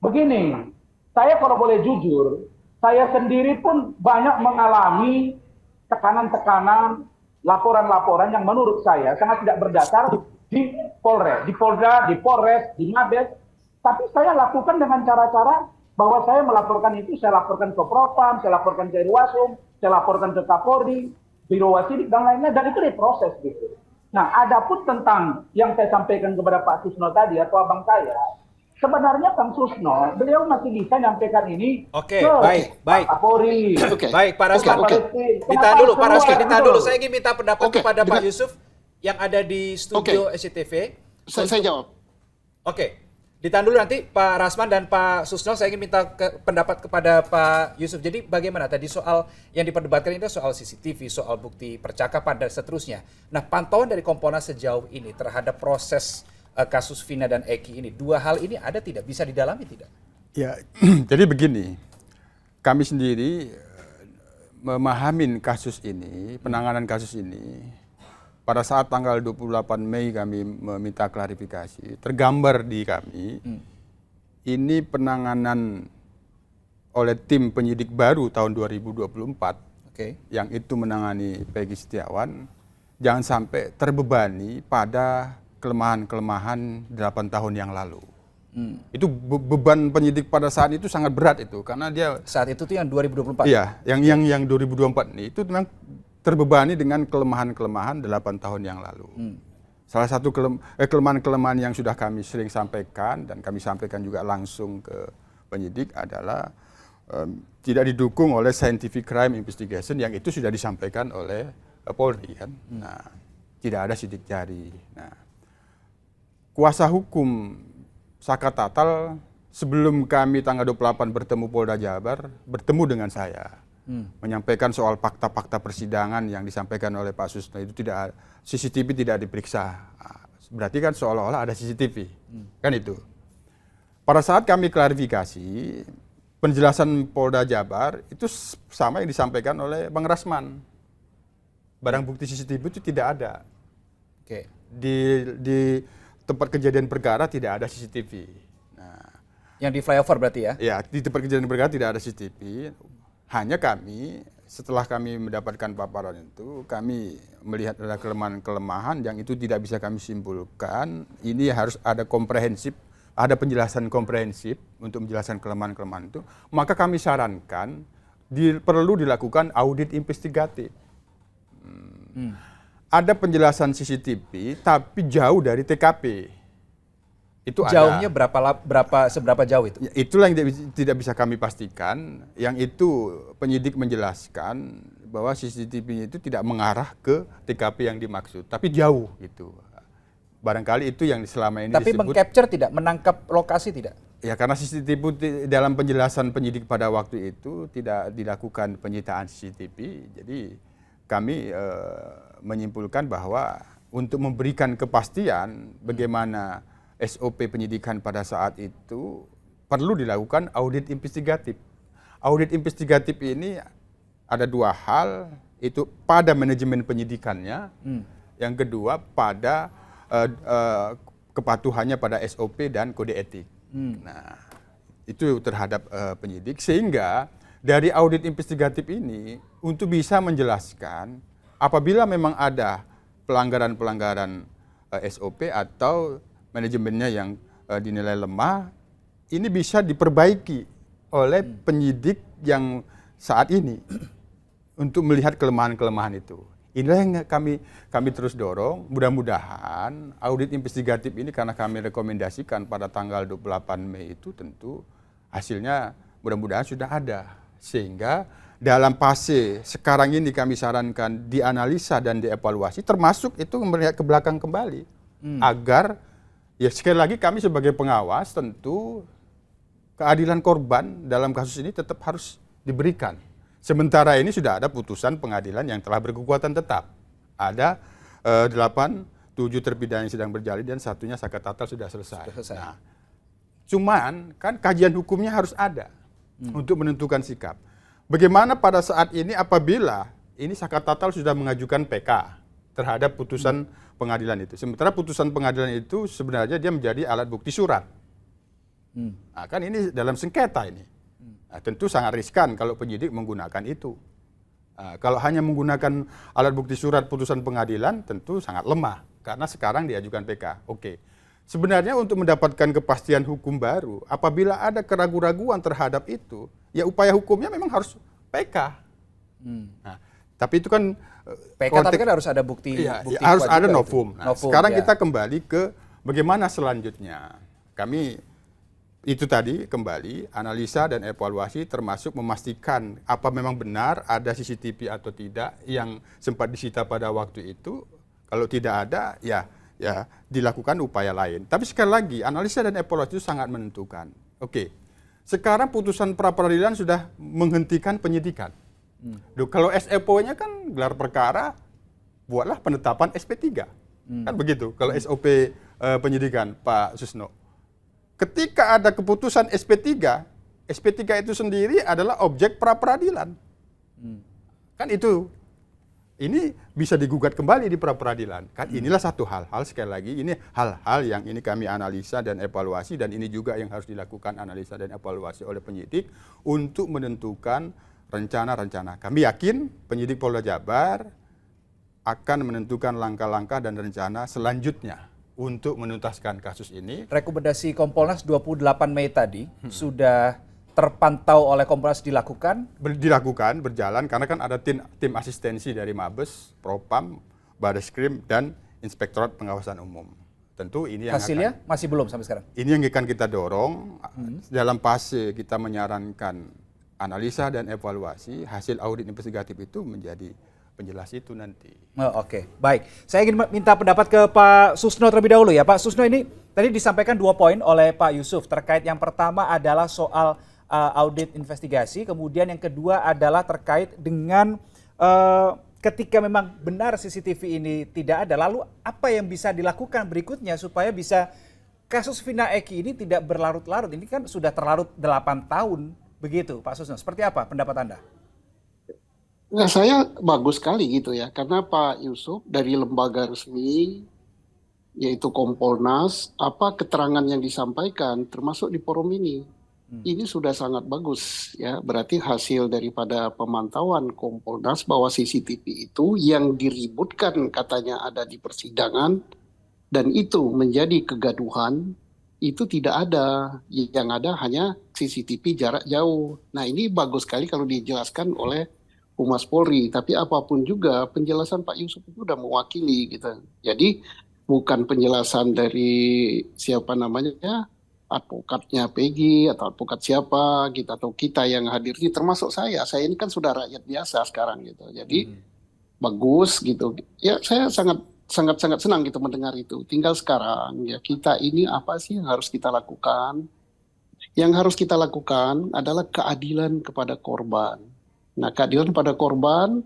Begini, saya kalau boleh jujur, saya sendiri pun banyak mengalami tekanan-tekanan, laporan-laporan yang menurut saya sangat tidak berdasar di Polres, di Polda, di Polres, di Mabes. Tapi saya lakukan dengan cara-cara bahwa saya melaporkan itu, saya laporkan ke Propam, saya laporkan ke Irwasum, saya laporkan ke Kapolri, Biro Wasidik, dan lain-lain, dan itu diproses gitu. Nah, adapun tentang yang saya sampaikan kepada Pak Susno tadi, atau abang saya, sebenarnya Kang Susno, beliau masih bisa nyampaikan ini Oke, ke baik. Pak Kapolri. Oke. Baik, Pak Rasman. Oke. Ditahan dulu, Pak Rasman, ditahan dulu. Gitu? Saya ingin minta pendapat Oke, kepada Pak dengan- Yusuf yang ada di studio SCTV. Saya jawab. Oke, ditahan dulu nanti Pak Rasman dan Pak Susno. Saya ingin minta pendapat kepada Pak Yusuf. Jadi bagaimana tadi soal yang diperdebatkan itu soal CCTV, soal bukti percakapan dan seterusnya. Nah, pantauan dari Kompolnas sejauh ini terhadap proses kasus Vina dan Eki ini, dua hal ini ada tidak? Bisa didalami tidak? Ya, jadi begini, kami sendiri memahamin kasus ini, penanganan kasus ini. Pada saat tanggal 28 Mei kami meminta klarifikasi, tergambar di kami, ini penanganan oleh tim penyidik baru tahun 2024, Oke. yang itu menangani Peggy Setiawan, jangan sampai terbebani pada kelemahan-kelemahan 8 tahun yang lalu. Itu beban penyidik pada saat itu sangat berat itu, karena dia Saat itu tuh yang 2024. iya, yang 2024 ini itu memang terbebani dengan kelemahan-kelemahan 8 tahun yang lalu. Salah satu kelemahan-kelemahan yang sudah kami sering sampaikan dan kami sampaikan juga langsung ke penyidik adalah tidak didukung oleh scientific crime investigation yang itu sudah disampaikan oleh Polri kan. Nah, tidak ada sidik jari. Nah, kuasa hukum Saka Tatal sebelum kami tanggal 28 bertemu Polda Jabar, bertemu dengan saya. Menyampaikan soal fakta-fakta persidangan yang disampaikan oleh Pak Susno itu tidak, CCTV tidak diperiksa. Berarti kan seolah-olah ada CCTV. Kan itu. Pada saat kami klarifikasi, penjelasan Polda Jabar itu sama yang disampaikan oleh Bang Rasman. Barang bukti CCTV itu tidak ada. Oke. Di tempat kejadian perkara tidak ada CCTV. Nah, Yang di flyover berarti ya? ya, di tempat kejadian perkara tidak ada CCTV. Hanya kami, setelah kami mendapatkan paparan itu, kami melihat ada kelemahan-kelemahan yang itu tidak bisa kami simpulkan. Ini harus ada komprehensif, ada penjelasan komprehensif untuk menjelaskan kelemahan-kelemahan itu. Maka kami sarankan perlu dilakukan audit investigatif. Ada penjelasan CCTV, tapi jauh dari TKP. Itu Jauhnya ada. seberapa jauh itu? Ya, itulah yang tidak bisa kami pastikan. Yang itu penyidik menjelaskan bahwa CCTV itu tidak mengarah ke TKP yang dimaksud, tapi jauh gitu. Barangkali itu yang selama ini Tapi disebut. mengcapture tidak, menangkap lokasi tidak? Ya, karena CCTV dalam penjelasan penyidik pada waktu itu tidak dilakukan penyitaan CCTV, jadi kami menyimpulkan bahwa untuk memberikan kepastian bagaimana SOP penyidikan pada saat itu perlu dilakukan audit investigatif. Audit investigatif ini ada dua hal, itu pada manajemen penyidikannya, yang kedua pada kepatuhannya pada SOP dan kode etik. Nah, itu terhadap penyidik, sehingga dari audit investigatif ini untuk bisa menjelaskan apabila memang ada pelanggaran-pelanggaran SOP atau manajemennya yang dinilai lemah, ini bisa diperbaiki oleh penyidik yang saat ini untuk melihat kelemahan-kelemahan itu. Inilah yang kami terus dorong. Mudah-mudahan audit investigatif ini, karena kami rekomendasikan pada tanggal 28 Mei itu, tentu hasilnya mudah-mudahan sudah ada. Sehingga dalam fase sekarang ini kami sarankan dianalisa dan dievaluasi, termasuk itu melihat ke belakang kembali. Agar, ya sekali lagi kami sebagai pengawas tentu keadilan korban dalam kasus ini tetap harus diberikan. Sementara ini sudah ada putusan pengadilan yang telah berkekuatan tetap. Ada 8, 7 terpidana yang sedang berjalin dan satunya sakat tatal sudah selesai. Sudah selesai. Nah, cuman kan kajian hukumnya harus ada untuk menentukan sikap. Bagaimana pada saat ini apabila ini sakat tatal sudah mengajukan PK terhadap putusan pengadilan itu. Sementara putusan pengadilan itu sebenarnya dia menjadi alat bukti surat. Nah, kan ini dalam sengketa ini. Nah, tentu sangat riskan kalau penyidik menggunakan itu. Nah, kalau hanya menggunakan alat bukti surat putusan pengadilan tentu sangat lemah karena sekarang diajukan PK. Oke. Sebenarnya untuk mendapatkan kepastian hukum baru, apabila ada keraguan-raguan terhadap itu, ya upaya hukumnya memang harus PK. Nah, tapi itu kan PK tapi kan harus ada bukti, iya, bukti harus kuat ada juga novum. itu. Nah, Novum, sekarang ya. kita kembali ke bagaimana selanjutnya. Kami itu tadi kembali analisa dan evaluasi termasuk memastikan apa memang benar ada CCTV atau tidak yang sempat disita pada waktu itu. Kalau tidak ada ya dilakukan upaya lain. Tapi sekali lagi analisa dan evaluasi itu sangat menentukan. Oke. Sekarang putusan pra peradilan sudah menghentikan penyidikan. Duh, kalau SEPO-nya kan gelar perkara buatlah penetapan SP3. Kan begitu kalau SOP penyidikan Pak Susno. Ketika ada keputusan SP3, SP3 itu sendiri adalah objek pra peradilan. Kan itu. Ini bisa digugat kembali di pra peradilan. Kan inilah satu hal-hal sekali lagi ini hal-hal yang ini kami analisa dan evaluasi dan ini juga yang harus dilakukan analisa dan evaluasi oleh penyidik untuk menentukan rencana-rencana. Kami yakin penyidik Polda Jabar akan menentukan langkah-langkah dan rencana selanjutnya untuk menuntaskan kasus ini. Rekomendasi Kompolnas 28 Mei tadi sudah terpantau oleh Kompolnas dilakukan? Berjalan karena kan ada tim asistensi dari Mabes, Propam, Bareskrim dan Inspektorat Pengawasan Umum. Tentu ini yang hasilnya masih belum sampai sekarang. Ini yang akan kita dorong dalam fase kita menyarankan analisa dan evaluasi hasil audit investigatif itu menjadi penjelas itu nanti. Oke, baik. Saya ingin minta pendapat ke Pak Susno terlebih dahulu ya. Pak Susno, ini tadi disampaikan 2 poin oleh Pak Yusuf terkait yang pertama adalah soal audit investigasi, kemudian yang kedua adalah terkait dengan ketika memang benar CCTV ini tidak ada, lalu apa yang bisa dilakukan berikutnya supaya bisa kasus Vina Eki ini tidak berlarut-larut. Ini kan sudah terlarut 8 tahun begitu, Pak Susno. Seperti apa pendapat Anda? Nah, saya bagus sekali gitu ya, karena Pak Yusuf dari lembaga resmi, yaitu Kompolnas, apa keterangan yang disampaikan termasuk di forum ini sudah sangat bagus ya. Berarti hasil daripada pemantauan Kompolnas bahwa CCTV itu yang diributkan katanya ada di persidangan dan itu menjadi kegaduhan, itu tidak ada. Yang ada hanya CCTV jarak jauh. Nah, ini bagus sekali kalau dijelaskan oleh Humas Polri, tapi apapun juga penjelasan Pak Yusuf itu sudah mewakili gitu. Jadi bukan penjelasan dari siapa namanya, advokatnya Peggy atau advokat siapa gitu atau kita yang hadir ini, termasuk saya ini kan sudah rakyat biasa sekarang gitu. Jadi bagus gitu. Ya saya sangat senang gitu mendengar itu. Tinggal sekarang ya kita ini apa sih yang harus kita lakukan? Yang harus kita lakukan adalah keadilan kepada korban. Nah, keadilan pada korban,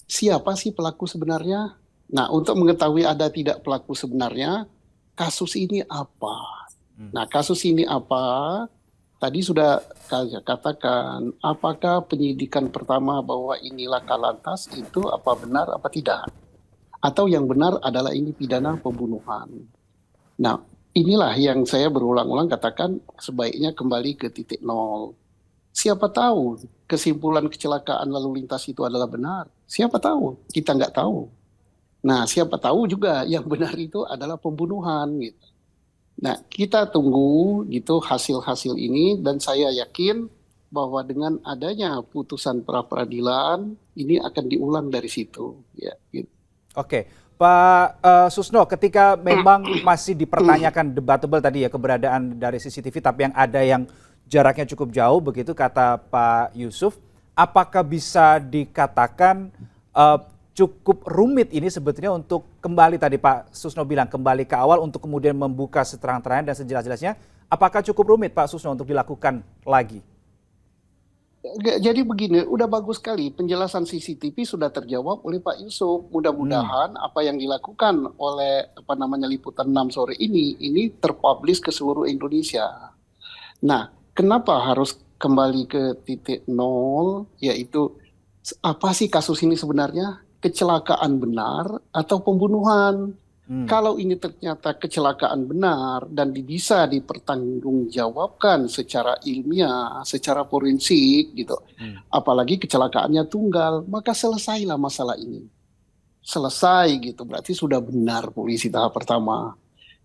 siapa sih pelaku sebenarnya? Nah, untuk mengetahui ada tidak pelaku sebenarnya, kasus ini apa? Nah, kasus ini apa? Tadi sudah saya katakan, apakah penyidikan pertama bahwa ini laka lantas itu apa benar apa tidak? Atau yang benar adalah ini pidana pembunuhan. Nah, inilah yang saya berulang-ulang katakan sebaiknya kembali ke titik nol. Siapa tahu kesimpulan kecelakaan lalu lintas itu adalah benar. Siapa tahu? Kita nggak tahu. Nah, siapa tahu juga yang benar itu adalah pembunuhan gitu. Nah, kita tunggu gitu hasil-hasil ini dan saya yakin bahwa dengan adanya putusan pra peradilan ini akan diulang dari situ ya gitu. Oke, Pak Susno, ketika memang masih dipertanyakan debatable tadi ya keberadaan dari CCTV, tapi yang ada yang jaraknya cukup jauh begitu kata Pak Yusuf, apakah bisa dikatakan cukup rumit ini sebetulnya untuk kembali tadi Pak Susno bilang kembali ke awal untuk kemudian membuka seterang-terangnya dan sejelas-jelasnya, apakah cukup rumit Pak Susno untuk dilakukan lagi? Jadi begini, udah bagus sekali penjelasan CCTV sudah terjawab oleh Pak Yusuf. Mudah-mudahan apa yang dilakukan oleh liputan 6 sore ini terpublish ke seluruh Indonesia. Nah, kenapa harus kembali ke titik nol, yaitu apa sih kasus ini sebenarnya? Kecelakaan benar atau pembunuhan? Kalau ini ternyata kecelakaan benar dan bisa dipertanggungjawabkan secara ilmiah, secara forensik gitu, apalagi kecelakaannya tunggal, maka selesailah masalah ini. Selesai gitu, berarti sudah benar polisi tahap pertama.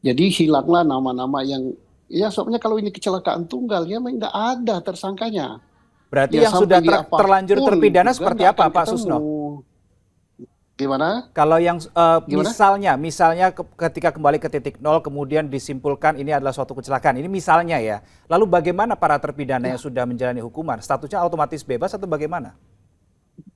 Jadi hilanglah nama-nama yang, ya soalnya kalau ini kecelakaan tunggal, ya memang nggak ada tersangkanya. Berarti Ya yang sudah sampai dia terlanjur apapun terpidana juga seperti nggak apa akan Pak ketemu. Susno? Gimana? Kalau yang Gimana? misalnya ketika kembali ke titik nol kemudian disimpulkan ini adalah suatu kecelakaan, ini misalnya ya. Lalu bagaimana para terpidana yang sudah menjalani hukuman? Statusnya otomatis bebas atau bagaimana?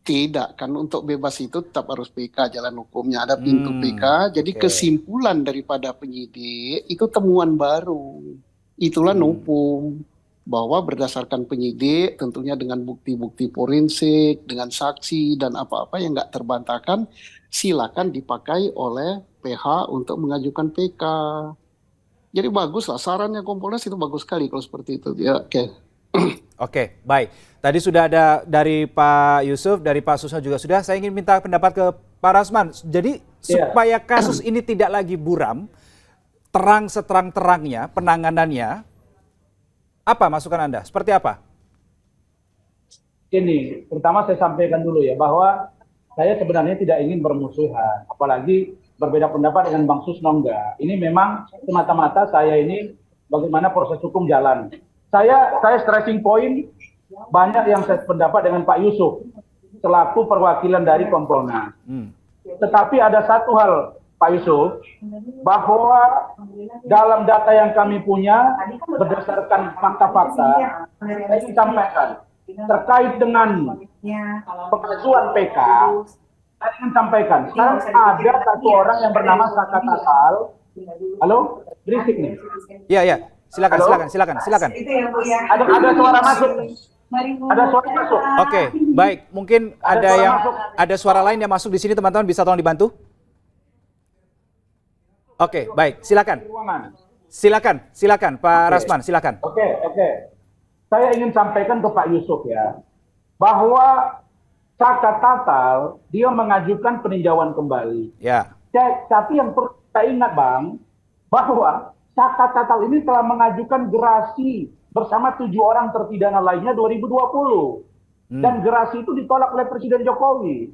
Tidak, kan untuk bebas itu tetap harus PK jalan hukumnya, ada pintu PK. Jadi oke. kesimpulan daripada penyidik itu temuan baru. Itulah novum, bahwa berdasarkan penyidik tentunya dengan bukti-bukti forensik, dengan saksi dan apa-apa yang nggak terbantahkan, silakan dipakai oleh PH untuk mengajukan PK. Jadi bagus lah, sarannya Kompolnas itu bagus sekali kalau seperti itu. Ya, oke. Oke, baik. Tadi sudah ada dari Pak Yusuf, dari Pak Susno juga sudah. Saya ingin minta pendapat ke Pak Rasman. Jadi supaya kasus ini tidak lagi buram, terang seterang-terangnya penanganannya, apa masukan Anda? Seperti apa? Ini, pertama saya sampaikan dulu ya, bahwa saya sebenarnya tidak ingin bermusuhan, apalagi berbeda pendapat dengan Bang Susno enggak. Ini memang semata-mata saya ini bagaimana proses hukum jalan. Saya stressing point banyak yang saya pendapat dengan Pak Yusuf selaku perwakilan dari Kompolnas. Tetapi ada satu hal Pak Yusuf, bahwa dalam data yang kami punya berdasarkan fakta-fakta, saya ingin sampaikan terkait dengan pengajuan PK, saya ingin sampaikan sekarang ada satu orang yang bernama Saka Tatal. Halo, berisik nih. Iya. Silakan. Halo? Silakan. Ada suara masuk. Ada suara masuk. Oke, baik. Mungkin Ada suara masuk. ada suara lain yang masuk di sini, teman-teman bisa tolong dibantu. Oke, baik. Silakan. Silakan Pak Rasman, silakan. Oke. Saya ingin sampaikan ke Pak Yusuf ya, bahwa Saka Tatal dia mengajukan peninjauan kembali. Ya. Tapi yang perlu kita ingat Bang, bahwa Saka Tatal ini telah mengajukan gerasi bersama 7 orang terpidana lainnya 2020. Dan gerasi itu ditolak oleh Presiden Jokowi.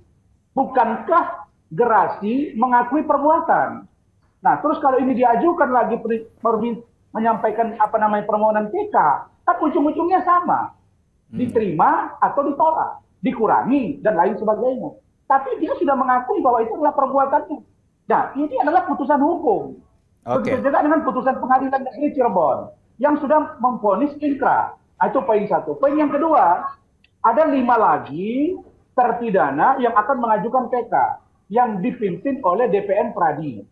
Bukankah gerasi mengakui perbuatan? Nah, terus kalau ini diajukan lagi menyampaikan permohonan PK, kan ujung-ujungnya sama. Diterima atau ditolak, dikurangi dan lain sebagainya. Tapi dia sudah mengakui bahwa itu adalah perbuatannya. Nah, ini adalah putusan hukum. Begitu juga dengan putusan pengadilan negeri Cirebon yang sudah memvonis inkrah. Itu poin satu. Poin yang kedua, ada 5 lagi terpidana yang akan mengajukan PK yang dipimpin oleh DPN Pradi,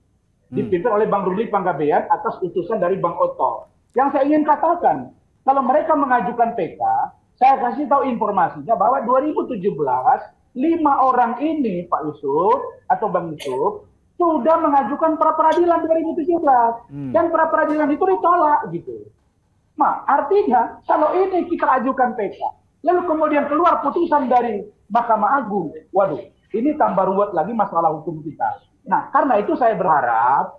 dipimpin oleh Bang Ruli Panggabean atas utusan dari Bang Oto. Yang saya ingin katakan, kalau mereka mengajukan PK, saya kasih tahu informasinya bahwa 2017 5 orang ini Pak Yusuf atau Bang Yusuf sudah mengajukan pra peradilan 2017 dan pra peradilan itu ditolak gitu. Nah, artinya kalau ini kita ajukan PK, lalu kemudian keluar putusan dari Mahkamah Agung, waduh, ini tambah ruwet lagi masalah hukum kita. Nah, karena itu saya berharap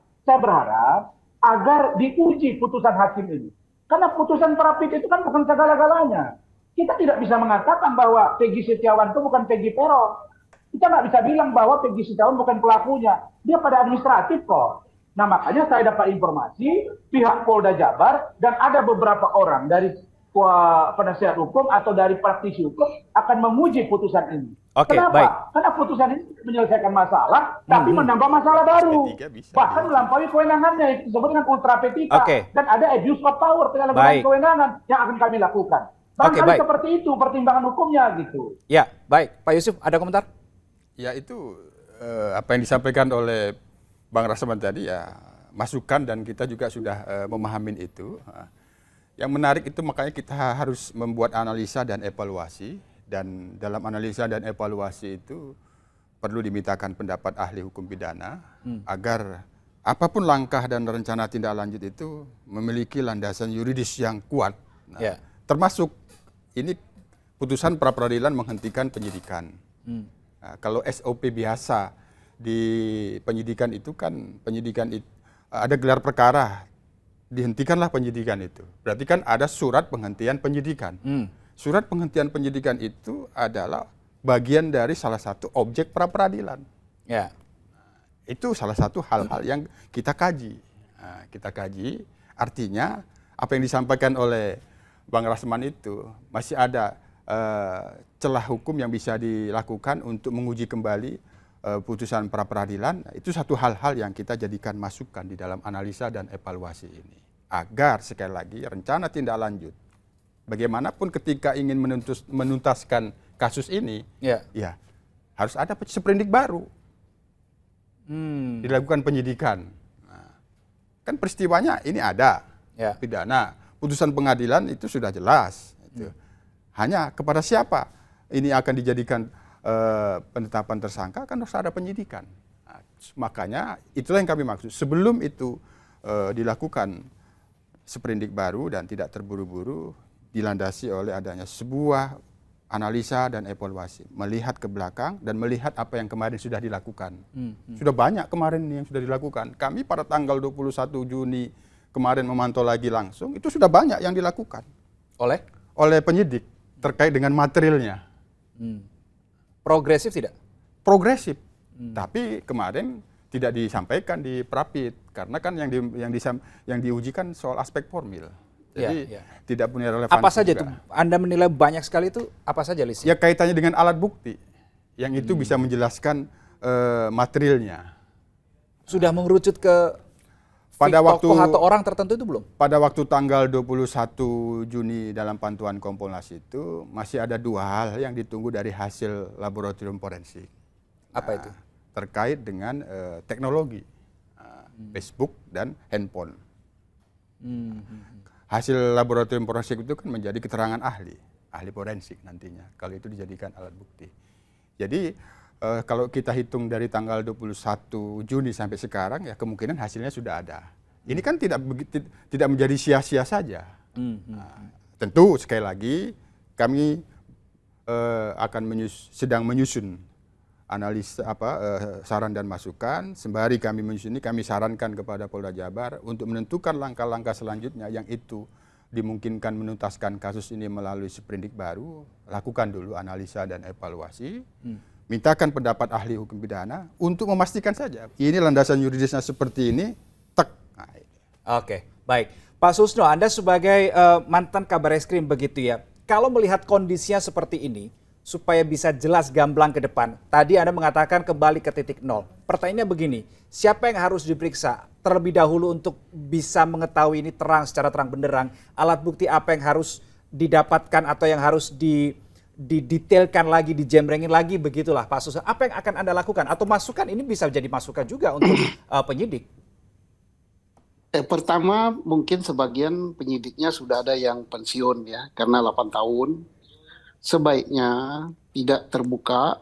agar diuji putusan hakim ini. Karena putusan Prapit itu kan bukan segala-galanya. Kita tidak bisa mengatakan bahwa Peggy Setiawan itu bukan Peggy Peron. Kita nggak bisa bilang bahwa Peggy Setiawan bukan pelakunya. Dia pada administratif kok. Nah, makanya saya dapat informasi pihak Polda Jabar dan ada beberapa orang dari penasihat hukum atau dari praktisi hukum akan memuji putusan ini. Oke, Kenapa? baik. Karena putusan ini menyelesaikan masalah, tapi menambah masalah baru. Bahkan melampaui kewenangannya, itu disebut dengan ultra petita. Dan ada abuse of power, penyalahgunaan kewenangan yang akan kami lakukan. Barangkali seperti itu pertimbangan hukumnya gitu. Ya, baik. Pak Yusuf, ada komentar? Ya itu apa yang disampaikan oleh Bang Rasman tadi ya masukan dan kita juga sudah memahami itu. Yang menarik itu makanya kita harus membuat analisa dan evaluasi, dan dalam analisa dan evaluasi itu perlu dimintakan pendapat ahli hukum pidana agar apapun langkah dan rencana tindak lanjut itu memiliki landasan yuridis yang kuat. Nah, termasuk ini putusan pra peradilan menghentikan penyidikan. Nah, kalau SOP biasa di penyidikan itu kan ada gelar perkara, dihentikanlah penyidikan itu. Berarti kan ada surat penghentian penyidikan. Surat penghentian penyidikan itu adalah bagian dari salah satu objek pra peradilan. Ya. Itu salah satu hal-hal yang kita kaji. Nah, kita kaji, artinya apa yang disampaikan oleh Bang Rasman itu masih ada celah hukum yang bisa dilakukan untuk menguji kembali putusan pra peradilan. Itu satu hal-hal yang kita jadikan masukan di dalam analisa dan evaluasi ini. Agar sekali lagi rencana tindak lanjut, bagaimanapun ketika ingin menuntaskan kasus ini, ya harus ada seprindik baru. Dilakukan penyidikan. Nah, kan peristiwanya ini ada pidana, putusan pengadilan itu sudah jelas. Hanya kepada siapa ini akan dijadikan penetapan tersangka kan harus ada penyidikan. Nah, makanya itulah yang kami maksud. Sebelum itu dilakukan seprindik baru dan tidak terburu-buru, dilandasi oleh adanya sebuah analisa dan evaluasi, melihat ke belakang dan melihat apa yang kemarin sudah dilakukan. Sudah banyak kemarin yang sudah dilakukan. Kami pada tanggal 21 Juni kemarin memantau lagi langsung, itu sudah banyak yang dilakukan oleh penyidik terkait dengan materialnya. Progresif tidak? Progresif. Tapi kemarin tidak disampaikan di Prapit karena kan yang diujikan soal aspek formil. Jadi tidak punya relevansi. Apa saja juga. itu? Anda menilai banyak sekali itu apa saja listnya? Ya kaitannya dengan alat bukti yang itu bisa menjelaskan materialnya. Sudah mengerucut ke pada waktu tokoh atau orang tertentu itu belum? Pada waktu tanggal 21 Juni dalam pantauan Kompolnas itu masih ada dua hal yang ditunggu dari hasil laboratorium forensik. Apa itu? Terkait dengan teknologi, Facebook dan handphone. Hasil laboratorium forensik itu kan menjadi keterangan ahli forensik nantinya kalau itu dijadikan alat bukti. Jadi kalau kita hitung dari tanggal 21 Juni sampai sekarang ya kemungkinan hasilnya sudah ada. Ini kan tidak menjadi sia-sia saja. Nah, tentu sekali lagi kami sedang menyusun analisa saran dan masukan. Sembari kami menyusun ini kami sarankan kepada Polda Jabar untuk menentukan langkah-langkah selanjutnya yang itu dimungkinkan menuntaskan kasus ini melalui seprindik baru. Lakukan dulu analisa dan evaluasi. Mintakan pendapat ahli hukum pidana untuk memastikan saja ini landasan yuridisnya seperti ini. Nah, Oke, baik. Pak Susno, Anda sebagai mantan Kabar Eskrim begitu ya. Kalau melihat kondisinya seperti ini, supaya bisa jelas gamblang ke depan. Tadi Anda mengatakan kembali ke titik nol. Pertanyaannya begini, siapa yang harus diperiksa terlebih dahulu untuk bisa mengetahui ini secara terang benderang, alat bukti apa yang harus didapatkan atau yang harus didetailkan lagi, dijembrengin lagi, begitulah Pak Susno. Apa yang akan Anda lakukan? Atau masukan ini bisa jadi masukan juga untuk penyidik? Pertama, mungkin sebagian penyidiknya sudah ada yang pensiun ya, karena 8 tahun. Sebaiknya tidak terbuka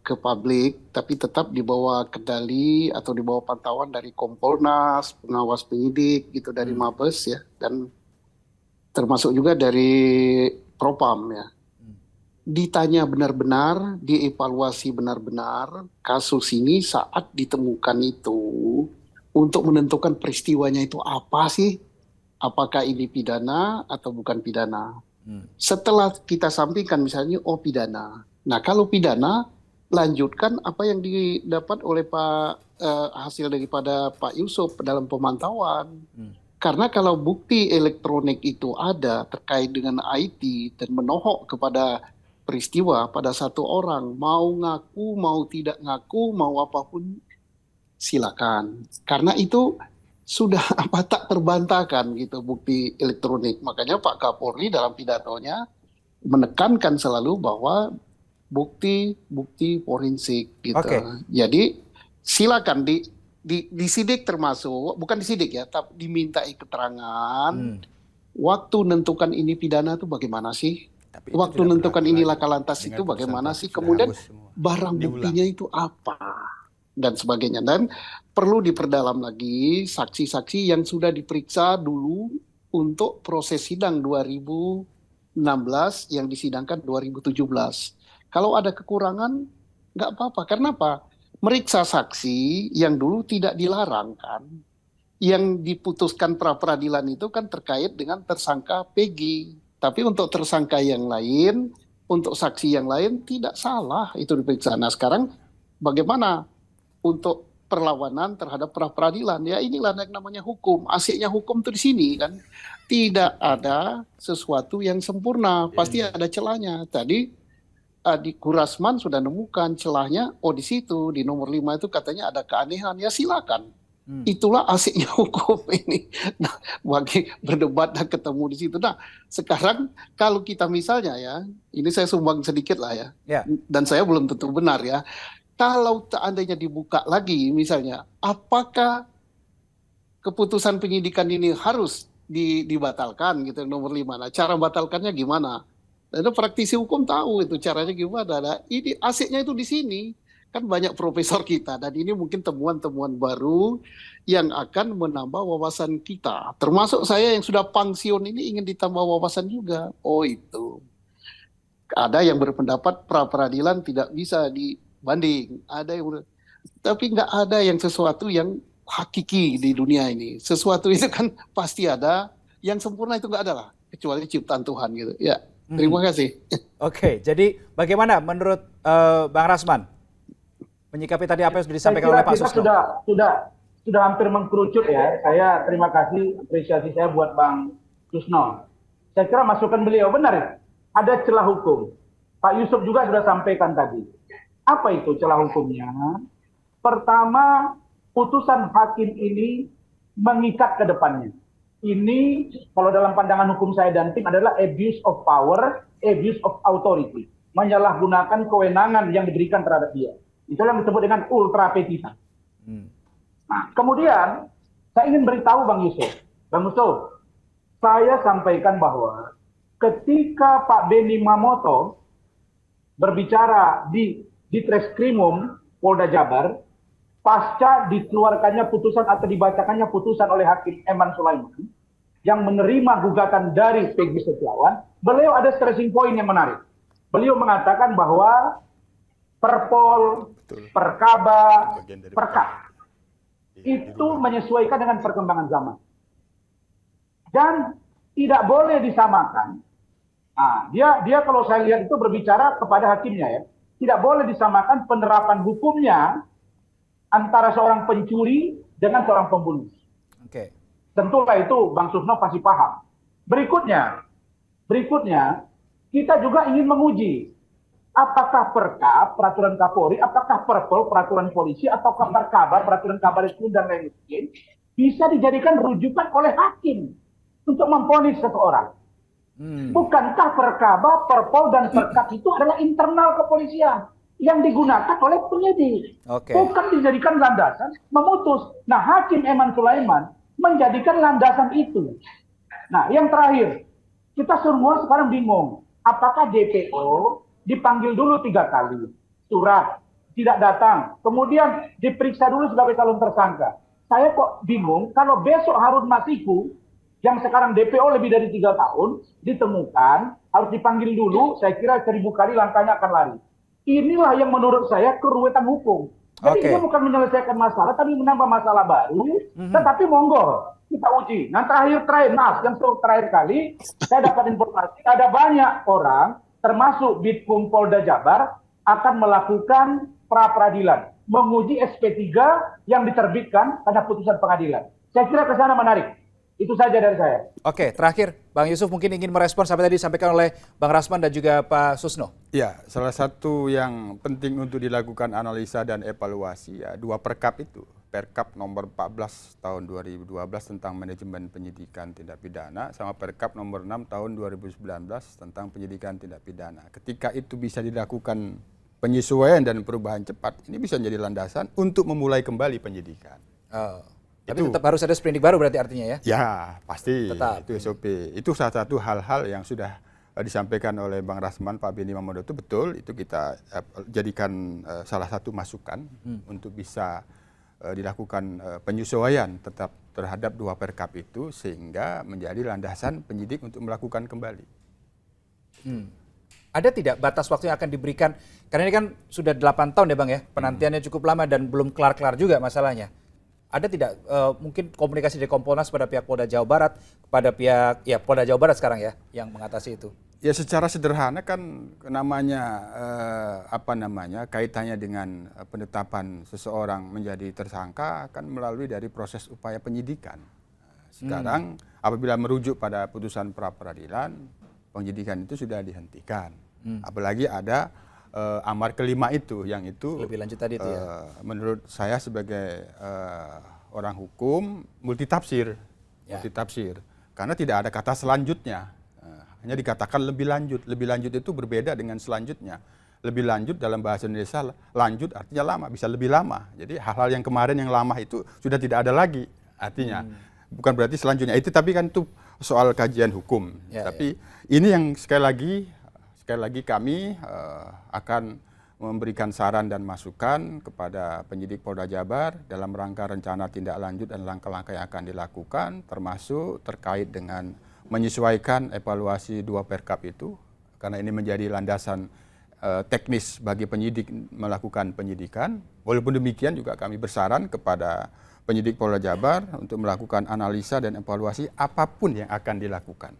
ke publik, tapi tetap di bawah kendali atau di bawah pantauan dari Kompolnas, pengawas penyidik, gitu dari Mabes ya, dan termasuk juga dari Propam ya. Ditanya benar-benar, dievaluasi benar-benar kasus ini saat ditemukan itu untuk menentukan peristiwanya itu apa sih? Apakah ini pidana atau bukan pidana? Setelah kita sampaikan misalnya pidana. Nah kalau pidana lanjutkan apa yang didapat oleh hasil daripada Pak Yusuf dalam pemantauan. Karena kalau bukti elektronik itu ada terkait dengan IT dan menohok kepada peristiwa pada satu orang, mau ngaku, mau tidak ngaku, mau apapun, silakan. Karena itu sudah tak terbantahkan gitu bukti elektronik. Makanya Pak Kapolri dalam pidatonya menekankan selalu bahwa bukti forensik gitu. Jadi silakan disidik termasuk, bukan disidik ya, tapi dimintai keterangan waktu menentukan ini pidana itu bagaimana sih? Tapi itu Waktu tidak menentukan berlaku ini lagi. laka lantas Dengan itu bagaimana putusan sih? sudah Kemudian hangus semua. barang Diulang. buktinya itu apa? Dan sebagainya. Dan perlu diperdalam lagi saksi-saksi yang sudah diperiksa dulu untuk proses sidang 2016 yang disidangkan 2017. Kalau ada kekurangan, nggak apa-apa. Karena apa? Meriksa saksi yang dulu tidak dilarang kan. Yang diputuskan pra-peradilan itu kan terkait dengan tersangka Peggy. Tapi untuk tersangka yang lain, untuk saksi yang lain tidak salah itu diperiksa. Nah sekarang bagaimana untuk perlawanan terhadap pra-peradilan? Ya inilah yang namanya hukum. Asiknya hukum itu di sini kan. Tidak ada sesuatu yang sempurna. Pasti ada celahnya. Tadi di Kurasman sudah nemukan celahnya. Oh di situ di nomor 5 itu katanya ada keanehan. Ya silakan. Itulah asiknya hukum ini. Nah, bagi berdebat dan ketemu di situ. Nah, sekarang kalau kita misalnya ya, ini saya sumbang sedikit lah ya, Ya. dan saya belum tentu benar ya. Kalau seandainya dibuka lagi misalnya, apakah keputusan penyidikan ini harus dibatalkan gitu nomor 5. Nah, cara batalkannya gimana? Dan praktisi hukum tahu itu caranya gimana. Nah, ini asiknya itu di sini. Kan banyak profesor kita dan ini mungkin temuan-temuan baru yang akan menambah wawasan kita. Termasuk saya yang sudah pensiun ini ingin ditambah wawasan juga. Oh itu. Ada yang berpendapat pra-peradilan tidak bisa dibanding. Ada yang tapi nggak ada yang sesuatu yang hakiki di dunia ini. Sesuatu itu kan pasti ada, yang sempurna itu nggak ada lah, kecuali ciptaan Tuhan gitu. Ya, terima kasih. Oke, jadi bagaimana menurut Bang Rasman menyikapi tadi apa yang sudah disampaikan oleh Pak Kita Susno? sudah hampir mengkerucut ya. Saya terima kasih, apresiasi saya buat Bang Susno. Saya kira masukan beliau benar ya. Ada celah hukum. Pak Yusuf juga sudah sampaikan tadi. Apa itu celah hukumnya? Pertama, putusan hakim ini mengikat ke depannya. Ini kalau dalam pandangan hukum saya dan tim adalah abuse of power, abuse of authority. Menyalahgunakan kewenangan yang diberikan terhadap dia. Itulah yang disebut dengan ultra petitum. Nah, kemudian saya ingin beritahu Bang Yusuf. Bang Yusuf, saya sampaikan bahwa ketika Pak Beni Mamoto berbicara di Treskrimum Polda Jabar, pasca dikeluarkannya putusan atau dibacakannya putusan oleh Hakim Eman Sulaiman yang menerima gugatan dari Peggy Setiawan, beliau ada stressing point yang menarik. Beliau mengatakan bahwa Perpol, Perkaba, Perkap itu menyesuaikan dengan perkembangan zaman dan tidak boleh disamakan. Nah, dia kalau saya lihat itu berbicara kepada hakimnya ya, tidak boleh disamakan penerapan hukumnya antara seorang pencuri dengan seorang pembunuh. Oke. Tentulah itu Bang Susno pasti paham. Berikutnya kita juga ingin menguji apakah Perkap, peraturan Kapolri, apakah Perpol, peraturan polisi, ataukah Perkaba, peraturan kabar reskrim dan lain-lain bisa dijadikan rujukan oleh hakim untuk memvonis seseorang. Bukankah Perkaba, Perpol, dan Perkap itu adalah internal kepolisian yang digunakan oleh penyidik, bukan dijadikan landasan memutus. Nah, Hakim Eman Sulaiman menjadikan landasan itu. Nah, yang terakhir, kita semua sekarang bingung, apakah DPO dipanggil dulu 3 kali, surat, tidak datang, kemudian diperiksa dulu sebagai calon tersangka. Saya kok bingung kalau besok Harun Masiku yang sekarang DPO lebih dari 3 tahun ditemukan, harus dipanggil dulu, saya kira 1000 kali langkahnya akan lari. Inilah yang menurut saya keruwetan hukum. Jadi ini bukan menyelesaikan masalah, tapi menambah masalah baru, tetapi monggo kita uji. Nah terakhir, Mas, yang terakhir kali, saya dapat informasi, ada banyak orang, termasuk Bitkum Polda Jabar, akan melakukan pra-peradilan, menguji SP3 yang diterbitkan pada putusan pengadilan. Saya kira ke sana menarik. Itu saja dari saya. Oke, terakhir Bang Yusuf mungkin ingin merespons sampai tadi disampaikan oleh Bang Rasman dan juga Pak Susno. Ya, salah satu yang penting untuk dilakukan analisa dan evaluasi ya 2 Perkap itu. Perkap nomor 14 tahun 2012 tentang manajemen penyidikan tindak pidana sama Perkap nomor 6 tahun 2019 tentang penyidikan tindak pidana. Ketika itu bisa dilakukan penyesuaian dan perubahan cepat, ini bisa menjadi landasan untuk memulai kembali penyidikan. Tapi tetap harus ada sprindik baru berarti artinya ya? Ya, pasti. Tetap. Itu SOP. Itu salah satu hal-hal yang sudah disampaikan oleh Bang Rasman, Pak Beni Mamodo itu betul. Itu kita jadikan salah satu masukan untuk bisa dilakukan penyesuaian tetap terhadap 2 Perkap itu sehingga menjadi landasan penyidik untuk melakukan kembali. Ada tidak batas waktu yang akan diberikan? Karena ini kan sudah 8 tahun ya Bang ya, penantiannya cukup lama dan belum kelar-kelar juga masalahnya. Ada tidak mungkin komunikasi dari Kompolnas pada pihak Polda Jawa Barat, kepada pihak Polda Jawa Barat sekarang ya yang mengatasi itu? Ya secara sederhana kan namanya kaitannya dengan penetapan seseorang menjadi tersangka kan melalui dari proses upaya penyidikan. Sekarang apabila merujuk pada putusan pra peradilan, penyidikan itu sudah dihentikan. Apalagi ada amar kelima itu yang itu Lebih lanjut tadi itu ya. menurut saya sebagai orang hukum multitafsir. Multitafsir. Karena tidak ada kata selanjutnya. Hanya dikatakan lebih lanjut. Lebih lanjut itu berbeda dengan selanjutnya. Lebih lanjut dalam bahasa Indonesia, lanjut artinya lama, bisa lebih lama. Jadi hal-hal yang kemarin yang lama itu sudah tidak ada lagi artinya. Bukan berarti selanjutnya itu, tapi kan itu soal kajian hukum. Tapi ini yang sekali lagi kami akan memberikan saran dan masukan kepada penyidik Polda Jabar dalam rangka rencana tindak lanjut dan langkah-langkah yang akan dilakukan, termasuk terkait dengan menyesuaikan evaluasi 2 Perkap itu, karena ini menjadi landasan teknis bagi penyidik melakukan penyidikan. Walaupun demikian juga kami bersaran kepada penyidik Polda Jabar untuk melakukan analisa dan evaluasi apapun yang akan dilakukan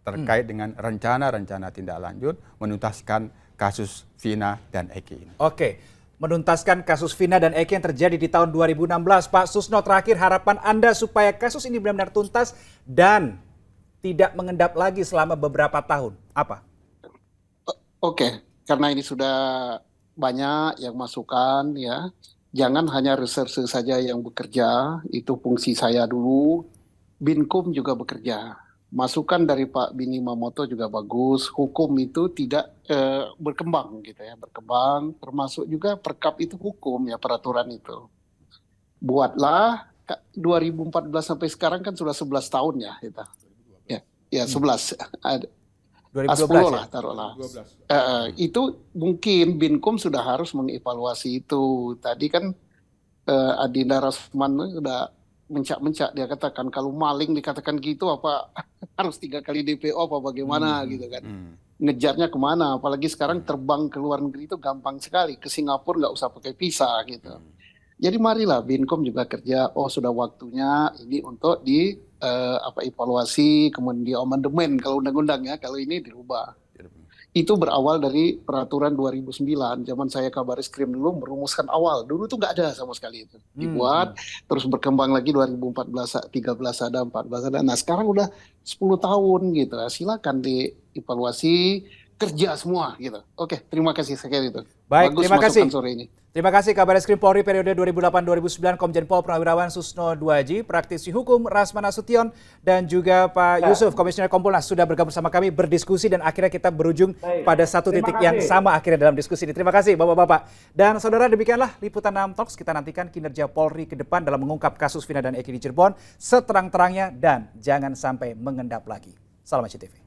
terkait dengan rencana-rencana tindak lanjut menuntaskan kasus Vina dan Eki ini. Oke, menuntaskan kasus Vina dan Eki yang terjadi di tahun 2016. Pak Susno, terakhir harapan Anda supaya kasus ini benar-benar tuntas dan tidak mengendap lagi selama beberapa tahun. Apa? Oke, karena ini sudah banyak yang masukan ya. Jangan hanya reserse saja yang bekerja, itu fungsi saya dulu. Binkum juga bekerja. Masukan dari Pak Bini Mamoto juga bagus. Hukum itu tidak berkembang gitu ya, berkembang. Termasuk juga Perkap itu hukum ya, peraturan itu. Buatlah 2014 sampai sekarang kan sudah 11 tahun ya kita. Ya 11. 2012 10 ya? lah taruhlah. Itu mungkin Binkum sudah harus mengevaluasi itu. Tadi kan Adinda Rasman sudah mencak-mencak, dia katakan kalau maling dikatakan gitu apa harus 3 kali DPO apa bagaimana gitu kan. Ngejarnya kemana, apalagi sekarang terbang ke luar negeri itu gampang sekali, ke Singapura nggak usah pakai visa gitu. Jadi marilah Binkom juga kerja, sudah waktunya ini untuk di evaluasi, kemudian di amandemen kalau undang-undang ya, kalau ini dirubah. Itu berawal dari peraturan 2009, zaman saya Kabariskrim dulu merumuskan awal. Dulu tuh nggak ada sama sekali itu. Dibuat, terus berkembang lagi 2014, 13 ada, 14 ada. Nah sekarang udah 10 tahun gitu. Silakan dievaluasi, kerja semua gitu. Oke, terima kasih sekali itu. Baik, bagus terima kasih. sore ini. Terima kasih Kabariskrim Polri periode 2008-2009, Komjen Pol Purnawirawan Susno Duaji, praktisi hukum Rasman Nasution, dan juga Pak Yusuf, Komisioner Kompolnas sudah bergabung sama kami berdiskusi dan akhirnya kita berujung pada satu titik yang sama akhirnya dalam diskusi ini. Terima kasih Bapak-Bapak. Dan Saudara, demikianlah liputan 6 Talks. Kita nantikan kinerja Polri ke depan dalam mengungkap kasus Vina dan Eki di Cirebon seterang-terangnya dan jangan sampai mengendap lagi. Salam SCTV.